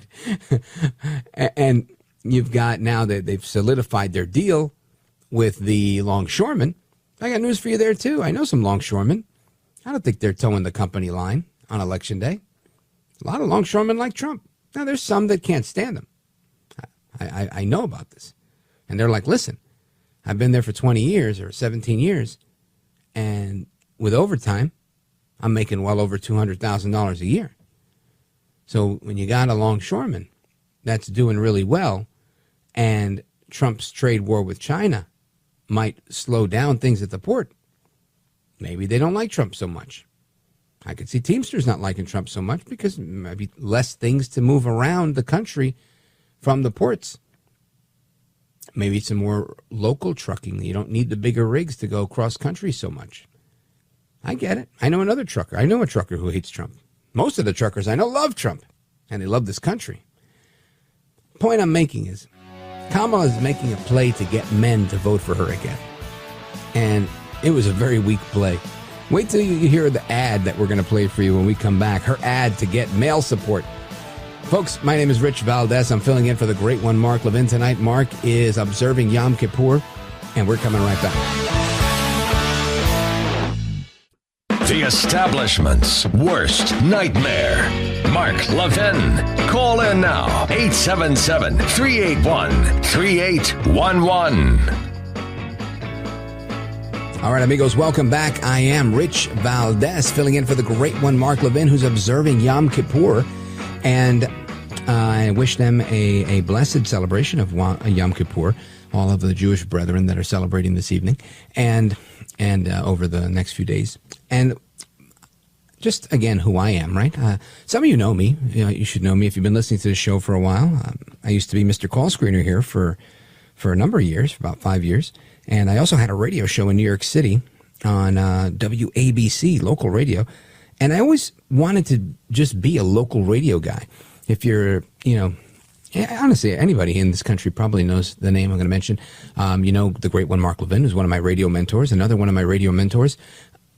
And you've got now that they've solidified their deal with the longshoremen. I got news for you there, too. I know some longshoremen. I don't think they're towing the company line on Election Day. A lot of longshoremen like Trump. Now, there's some that can't stand him. I know about this. And they're like, listen, I've been there for 20 years or 17 years, and with overtime, I'm making well over $200,000 a year. So when you got a longshoreman that's doing really well, and Trump's trade war with China might slow down things at the port, maybe they don't like Trump so much. I could see Teamsters not liking Trump so much because maybe less things to move around the country from the ports. Maybe some more local trucking. You don't need the bigger rigs to go cross country so much. I get it. I know another trucker. I know a trucker who hates Trump. Most of the truckers I know love Trump, and they love this country. The point I'm making is Kamala is making a play to get men to vote for her again. And it was a very weak play. Wait till you hear the ad that we're going to play for you when we come back. Her ad to get male support. Folks, my name is Rich Valdes. I'm filling in for the great one, Mark Levin, tonight. Mark is observing Yom Kippur, and we're coming right back. The establishment's worst nightmare. Mark Levin. Call in now. 877-381-3811. All right, amigos, welcome back. I am Rich Valdes, filling in for the great one, Mark Levin, who's observing Yom Kippur. And I wish them a blessed celebration of Yom Kippur, all of the Jewish brethren that are celebrating this evening and over the next few days. And just, again, who I am, right? Some of you know me. You should know me if you've been listening to the show for a while. I used to be Mr. Call Screener here for a number of years, for about 5 years. And I also had a radio show in New York City on WABC, local radio. And I always wanted to just be a local radio guy. If you're, honestly, anybody in this country probably knows the name I'm going to mention. The great one, Mark Levin, who's one of my radio mentors. Another one of my radio mentors,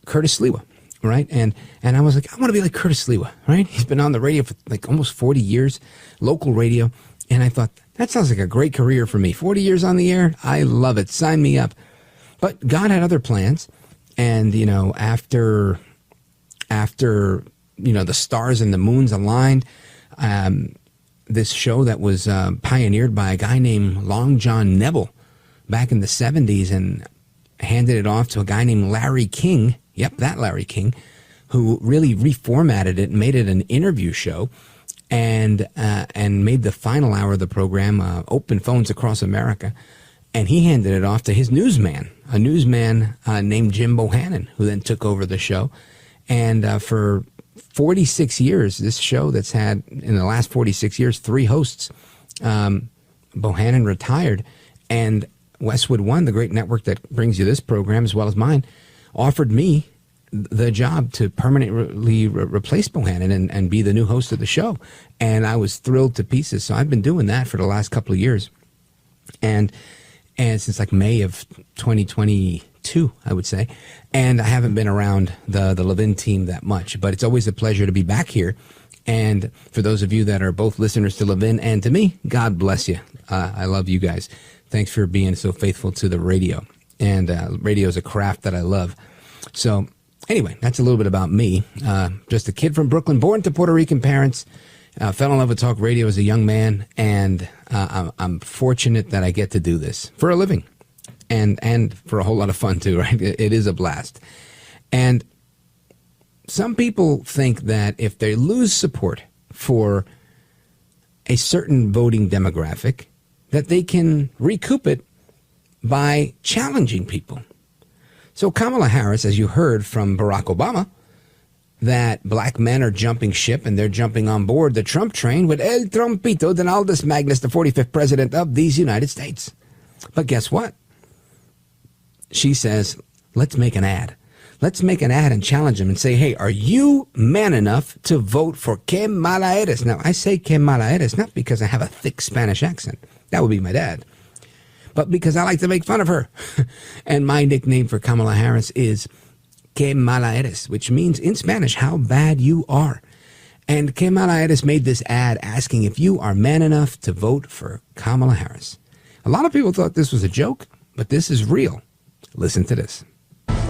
Curtis Sliwa, right? And I was like, I want to be like Curtis Sliwa, right? He's been on the radio for like almost 40 years, local radio. And I thought, that sounds like a great career for me. 40 years on the air, I love it. Sign me up. But God had other plans. And, after the stars and the moons aligned, this show that was pioneered by a guy named Long John Neville back in the 70s and handed it off to a guy named Larry King. Yep, that Larry King, who really reformatted it and made it an interview show and made the final hour of the program open phones across America. And he handed it off to his newsman, a newsman named Jim Bohannon, who then took over the show. And for 46 years, this show that's had, in the last 46 years, 3 hosts, Bohannon retired. And Westwood One, the great network that brings you this program as well as mine, offered me the job to permanently replace Bohannon and be the new host of the show. And I was thrilled to pieces. So I've been doing that for the last couple of years. And since like May of 2022, I would say. And I haven't been around the Levin team that much, but it's always a pleasure to be back here. And for those of you that are both listeners to Levin and to me, God bless you. I love you guys. Thanks for being so faithful to the radio. And radio is a craft that I love. So anyway, that's a little bit about me. Just a kid from Brooklyn, born to Puerto Rican parents. Fell in love with talk radio as a young man, and I'm fortunate that I get to do this for a living, and for a whole lot of fun too, right? It is a blast. And some people think that if they lose support for a certain voting demographic, that they can recoup it by challenging people. So Kamala Harris, as you heard from Barack Obama, that black men are jumping ship and they're jumping on board the Trump train with El Trumpito Donaldus Magnus, the 45th president of these United States. But guess what? She says, let's make an ad. Let's make an ad and challenge him and say, hey, are you man enough to vote for Kamala Harris? Now, I say Kamala Harris not because I have a thick Spanish accent. That would be my dad. But because I like to make fun of her. And my nickname for Kamala Harris is Kamala Harris, which means in Spanish, how bad you are. And Kamala Harris made this ad asking if you are man enough to vote for Kamala Harris. A lot of people thought this was a joke, but this is real. Listen to this.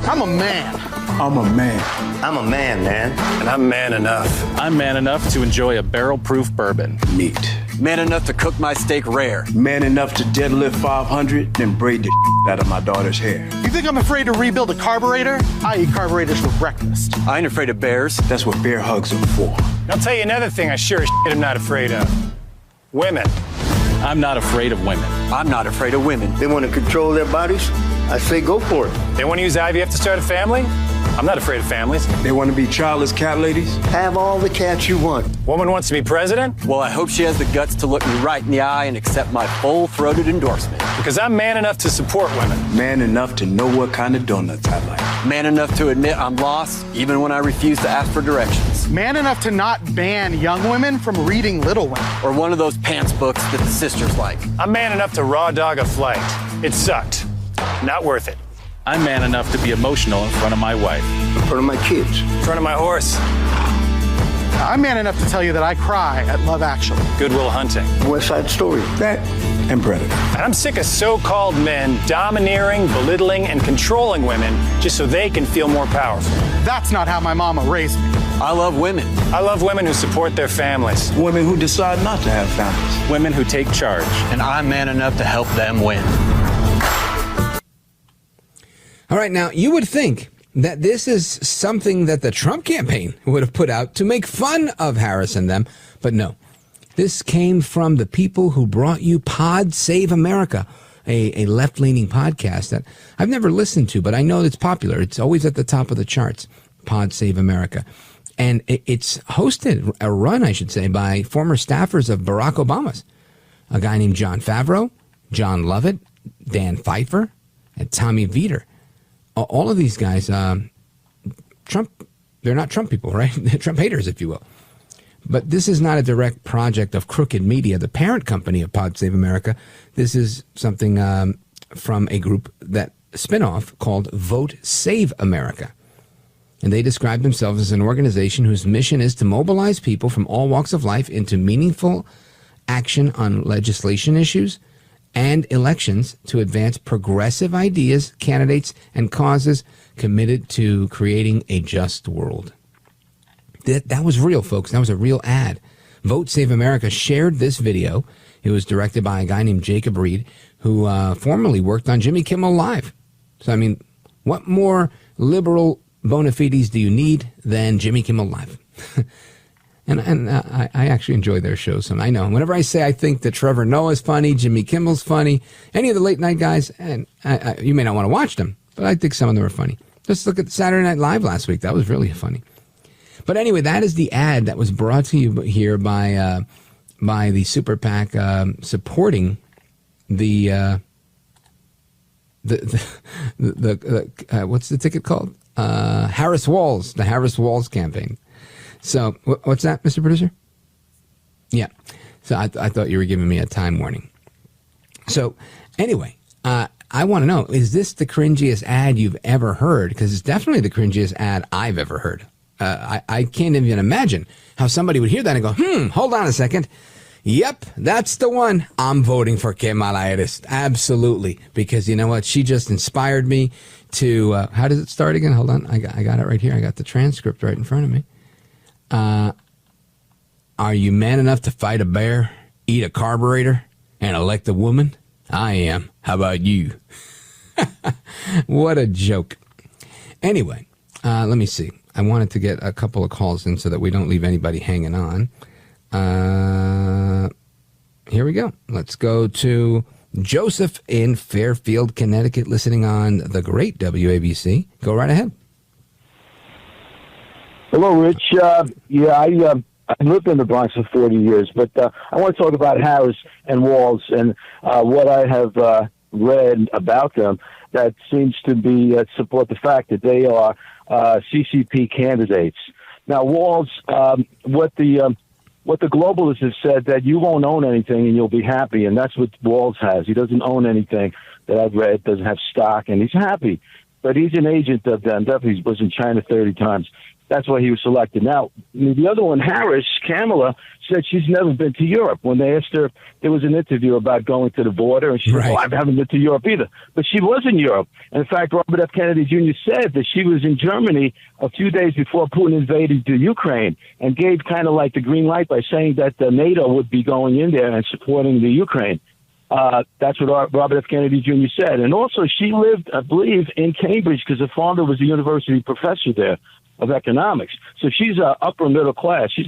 I'm a man. I'm a man. I'm a man, man. And I'm man enough. I'm man enough to enjoy a barrel-proof bourbon. Neat. Man enough to cook my steak rare. Man enough to deadlift 500, then braid the out of my daughter's hair. You think I'm afraid to rebuild a carburetor? I eat carburetors for breakfast. I ain't afraid of bears. That's what bear hugs are for. I'll tell you another thing I sure as shit am not afraid of. Women. I'm not afraid of women. I'm not afraid of women. They want to control their bodies? I say go for it. They want to use IVF to start a family? I'm not afraid of families. They want to be childless cat ladies? Have all the cats you want. Woman wants to be president? Well, I hope she has the guts to look me right in the eye and accept my full-throated endorsement. Because I'm man enough to support women. Man enough to know what kind of donuts I like. Man enough to admit I'm lost, even when I refuse to ask for directions. Man enough to not ban young women from reading Little Women. Or one of those pants books that the sisters like. I'm man enough to raw dog a flight. It sucked. Not worth it. I'm man enough to be emotional in front of my wife. In front of my kids. In front of my horse. I'm man enough to tell you that I cry at Love Actually. Good Will Hunting. West Side Story. That and Predator. And I'm sick of so-called men domineering, belittling, and controlling women just so they can feel more powerful. That's not how my mama raised me. I love women. I love women who support their families. Women who decide not to have families. Women who take charge. And I'm man enough to help them win. All right, now, you would think that this is something that the Trump campaign would have put out to make fun of Harris and them, but no. This came from the people who brought you Pod Save America, a left-leaning podcast that I've never listened to, but I know it's popular. It's always at the top of the charts, Pod Save America. And it's hosted, run, I should say, by former staffers of Barack Obama's. A guy named John Favreau, John Lovett, Dan Pfeiffer, and Tommy Vietor. All of these guys, Trump, they're not Trump people, right? They're Trump haters, if you will. But this is not a direct project of Crooked Media, the parent company of Pod Save America. This is something from a group that spinoff called Vote Save America. And they describe themselves as an organization whose mission is to mobilize people from all walks of life into meaningful action on legislation issues and elections to advance progressive ideas, candidates, and causes committed to creating a just world. That was real, folks. That was a real ad. Vote Save America shared this video. It was directed by a guy named Jacob Reed, who formerly worked on Jimmy Kimmel Live. So, I mean, what more liberal bona fides do you need than Jimmy Kimmel Live? And I actually enjoy their shows. And I know whenever I say I think that Trevor Noah's funny, Jimmy Kimmel's funny, any of the late night guys, and you may not want to watch them, but I think some of them are funny. Just look at Saturday Night Live last week. That was really funny. But anyway, that is the ad that was brought to you here by the Super PAC supporting the what's the ticket called? Harris Walz, the Harris Walz campaign. So what's that, Mr. Producer? Yeah. So I thought you were giving me a time warning. So anyway, I want to know, is this the cringiest ad you've ever heard? Because it's definitely the cringiest ad I've ever heard. I can't even imagine how somebody would hear that and go, hold on a second. Yep, that's the one. I'm voting for Kamala Harris. Absolutely. Because you know what? She just inspired me to, how does it start again? Hold on. I got it right here. I got the transcript right in front of me. Are you man enough to fight a bear, eat a carburetor, and elect a woman? I am. How about you? What a joke. Anyway, let me see. I wanted to get a couple of calls in so that we don't leave anybody hanging on. Here we go. Let's go to Joseph in Fairfield, Connecticut, listening on the great WABC. Go right ahead. Hello, Rich. I lived in the Bronx for 40 years, but I want to talk about Harris and Walz and what I have read about them that seems to be support the fact that they are CCP candidates. Now, Walz, what the globalists have said, that you won't own anything and you'll be happy, and that's what Walz has. He doesn't own anything that I've read, doesn't have stock, and he's happy. But he's an agent of them. Definitely was in China 30 times. that's why he was selected. Now, the other one, Kamala, said she's never been to Europe. When they asked her, there was an interview about going to the border, and she said, I haven't been to Europe either. But she was in Europe. And in fact, Robert F. Kennedy Jr. said that she was in Germany a few days before Putin invaded the Ukraine and gave kind of like the green light by saying that NATO would be going in there and supporting the Ukraine. That's what Robert F. Kennedy Jr. said. And also, she lived, I believe, in Cambridge because her father was a university professor there of economics. So she's upper middle class. She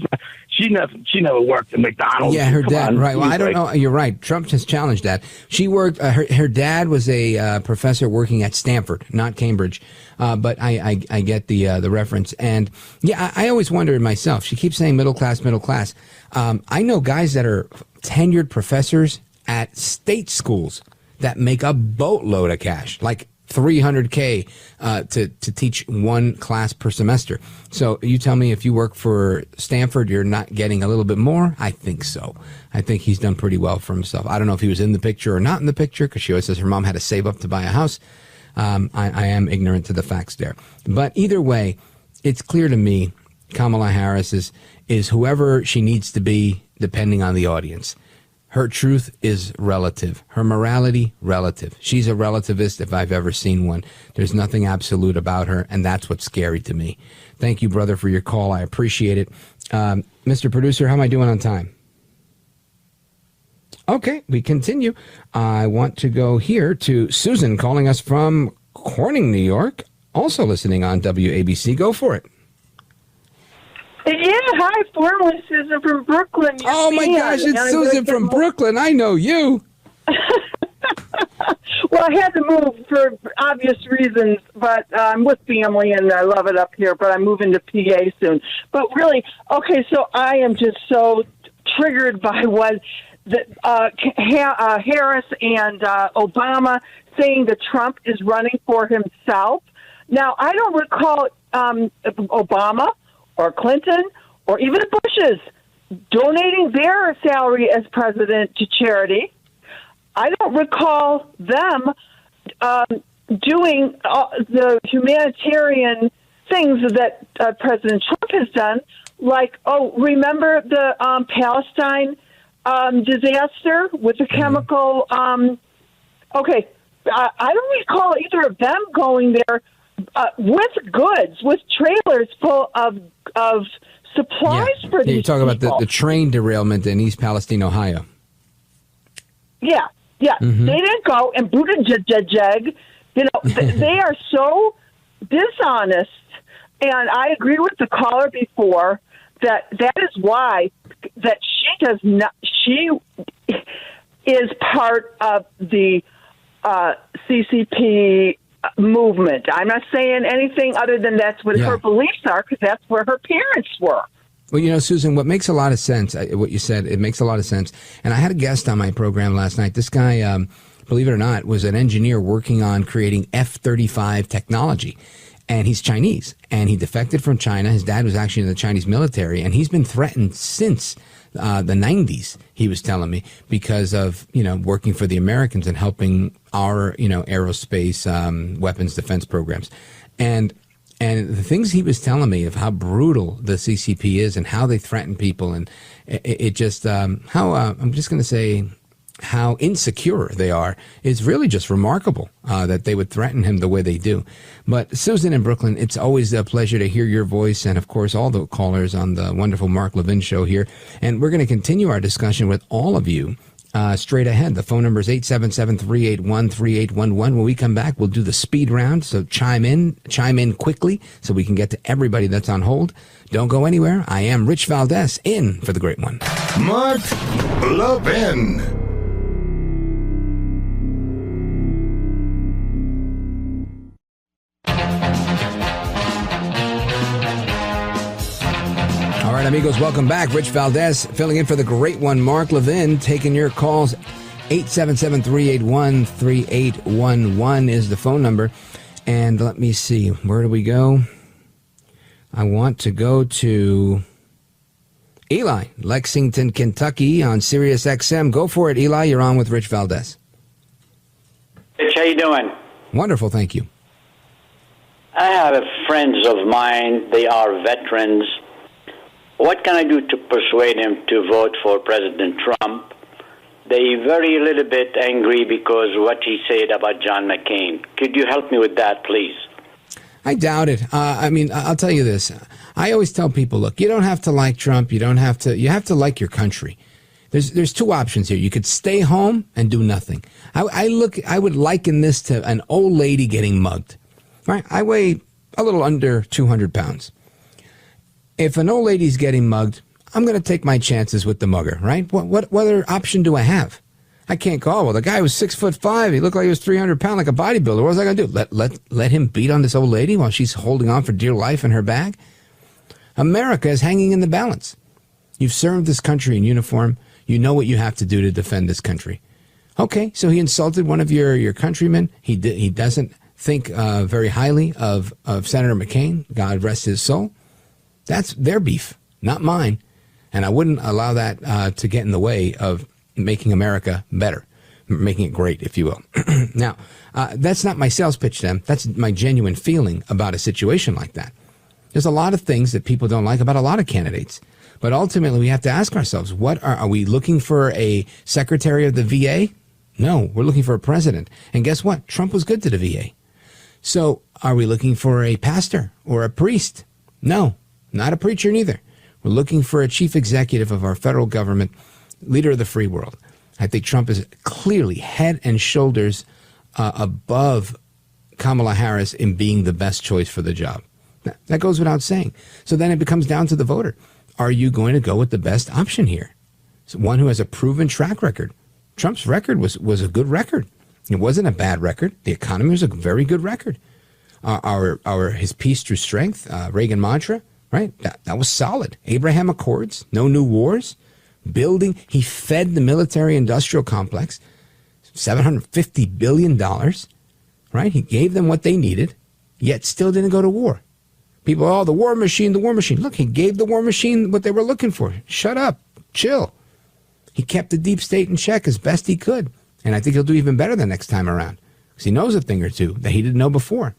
never worked at McDonald's. Yeah, her dad. Right. Well, I don't know. You're right. Trump has challenged that. She worked. Her dad was a professor working at Stanford, not Cambridge. But I get the reference. And yeah, I always wondered myself. She keeps saying middle class, middle class. I know guys that are tenured professors at state schools that make a boatload of cash, like $300K to teach one class per semester. So you tell me, if you work for Stanford, you're not getting a little bit more? I think so. I think he's done pretty well for himself. I don't know if he was in the picture or not in the picture, because she always says her mom had to save up to buy a house. I am ignorant to the facts there. But either way, it's clear to me Kamala Harris is whoever she needs to be, depending on the audience. Her truth is relative. Her morality, relative. She's a relativist if I've ever seen one. There's nothing absolute about her, and that's what's scary to me. Thank you, brother, for your call. I appreciate it. Mr. Producer, how am I doing on time? Okay, we continue. I want to go here to Susan calling us from Corning, New York, also listening on WABC. Go for it. Yeah, hi, formerly Susan from Brooklyn. Oh, my gosh, it's Susan from Brooklyn. I know you. Well, I had to move for obvious reasons, but I'm with family, and I love it up here, but I'm moving to PA soon. But really, okay, so I am just so triggered by what Harris and Obama saying that Trump is running for himself. Now, I don't recall Obama or Clinton, or even the Bushes, donating their salary as president to charity. I don't recall them doing the humanitarian things that President Trump has done, like, remember the Palestine disaster with the chemical... I don't recall either of them going there with goods, with trailers full of supplies for these You're talking people. about the train derailment in East Palestine, Ohio. Yeah. Mm-hmm. They didn't go and Buttigieg. They are so dishonest. And I agree with the caller before that is why that she does not. She is part of the CCP movement. I'm not saying anything other than that's what her beliefs are, because that's where her parents were. Well, Susan, what makes a lot of sense, what you said, it makes a lot of sense. And I had a guest on my program last night. This guy, believe it or not, was an engineer working on creating F-35 technology. And he's Chinese, and he defected from China. His dad was actually in the Chinese military, and he's been threatened since the 90s, he was telling me, because of, working for the Americans and helping our, aerospace weapons defense programs. And the things he was telling me of how brutal the CCP is and how they threaten people, and it just, I'm just going to say how insecure they are, is really just remarkable that they would threaten him the way they do. But Susan in Brooklyn, it's always a pleasure to hear your voice, and of course all the callers on the wonderful Mark Levin show here. And we're going to continue our discussion with all of you straight ahead. The phone number is 877-381-3811. When we come back, we'll do the speed round, so chime in quickly so we can get to everybody that's on hold. Don't go anywhere. I am Rich Valdes, in for the great one. Mark Levin. All right, amigos, welcome back. Rich Valdes filling in for the great one, Mark Levin, taking your calls. 877-381-3811 is the phone number. And let me see, where do we go? I want to go to Eli, Lexington, Kentucky, on Sirius XM. Go for it, Eli. You're on with Rich Valdes. Rich, how you doing? Wonderful, thank you. I have friends of mine, they are veterans. What can I do to persuade them to vote for President Trump? They very little bit angry because what he said about John McCain. Could you help me with that, please? I doubt it. I'll tell you this. I always tell people, look, you don't have to like Trump. You have to like your country. There's two options here. You could stay home and do nothing. I would liken this to an old lady getting mugged. Right? I weigh a little under 200 pounds. If an old lady's getting mugged, I'm going to take my chances with the mugger, right? What other option do I have? I can't go, well, the guy was 6'5". He looked like he was 300 pounds, like a bodybuilder. What was I going to do? Let him beat on this old lady while she's holding on for dear life in her bag? America is hanging in the balance. You've served this country in uniform. You know what you have to do to defend this country. Okay, so he insulted one of your countrymen. He doesn't think very highly of Senator McCain. God rest his soul. That's their beef, not mine. And I wouldn't allow that to get in the way of making America better, making it great, if you will. Now, that's not my sales pitch to them. That's my genuine feeling about a situation like that. There's a lot of things that people don't like about a lot of candidates. But ultimately, we have to ask ourselves, what are we looking for a secretary of the VA? No, we're looking for a president. And guess what? Trump was good to the VA. So are we looking for a pastor or a priest? No, not a preacher neither. We're looking for a chief executive of our federal government, leader of the free world. I think Trump is clearly head and shoulders above Kamala Harris in being the best choice for the job. That goes without saying. So then it becomes down to the voter. Are you going to go with the best option here? So one who has a proven track record. Trump's record was a good record. It wasn't a bad record. The economy was a very good record. His peace through strength, Reagan mantra, right? That was solid. Abraham Accords, no new wars, building. He fed the military-industrial complex $750 billion, right? He gave them what they needed, yet still didn't go to war. People, the war machine, the war machine. Look, he gave the war machine what they were looking for. Shut up. Chill. He kept the deep state in check as best he could. And I think he'll do even better the next time around because he knows a thing or two that he didn't know before.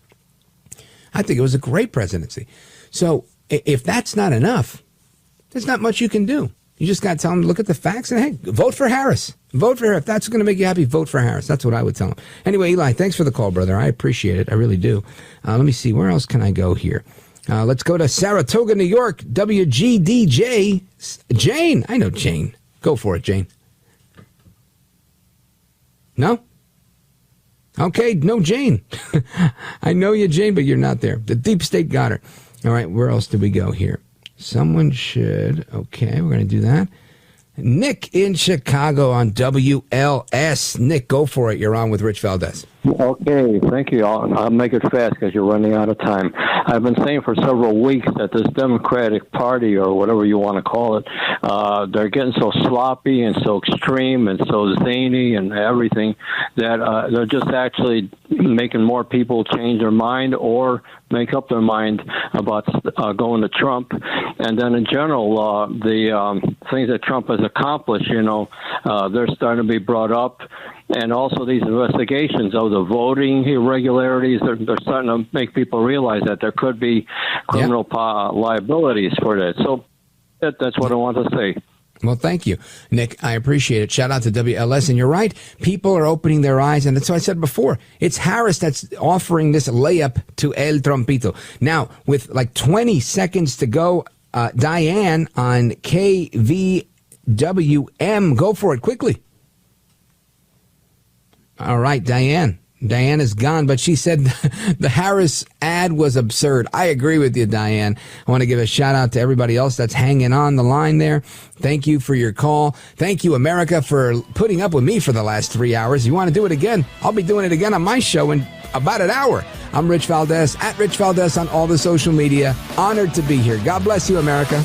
I think it was a great presidency. So if that's not enough, there's not much you can do. You just got to tell him, look at the facts and, hey, vote for Harris. Vote for her. If that's going to make you happy, vote for Harris. That's what I would tell him. Anyway, Eli, thanks for the call, brother. I appreciate it. I really do. Let me see. Where else can I go here? Let's go to Saratoga, New York. WGDJ. Jane. I know Jane. Go for it, Jane. No? Okay, no Jane. I know you, Jane, but you're not there. The deep state got her. All right, where else did we go here? Someone should. Okay, we're going to do that. Nick in Chicago on WLS. Nick, go for it. You're on with Rich Valdes. Okay, thank you. I'll make it fast because you're running out of time. I've been saying for several weeks that this Democratic Party, or whatever you want to call it, they're getting so sloppy and so extreme and so zany and everything that they're just actually making more people change their mind or make up their mind about going to Trump. And then in general, the things that Trump has accomplished, they're starting to be brought up. And also these investigations of the voting irregularities, they're starting to make people realize that there could be criminal liabilities for that. So that's what I want to say. Well, thank you, Nick. I appreciate it. Shout out to WLS. And you're right. People are opening their eyes. And that's what I said before. It's Harris that's offering this layup to El Trompito. Now, with like 20 seconds to go, Diane on KVWM. Go for it quickly. All right, Diane. Diane is gone, but she said the Harris ad was absurd. I agree with you, Diane. I want to give a shout out to everybody else that's hanging on the line there. Thank you for your call. Thank you, America, for putting up with me for the last 3 hours. You want to do it again? I'll be doing it again on my show in about an hour. I'm Rich Valdes, at Rich Valdes on all the social media. Honored to be here. God bless you, America.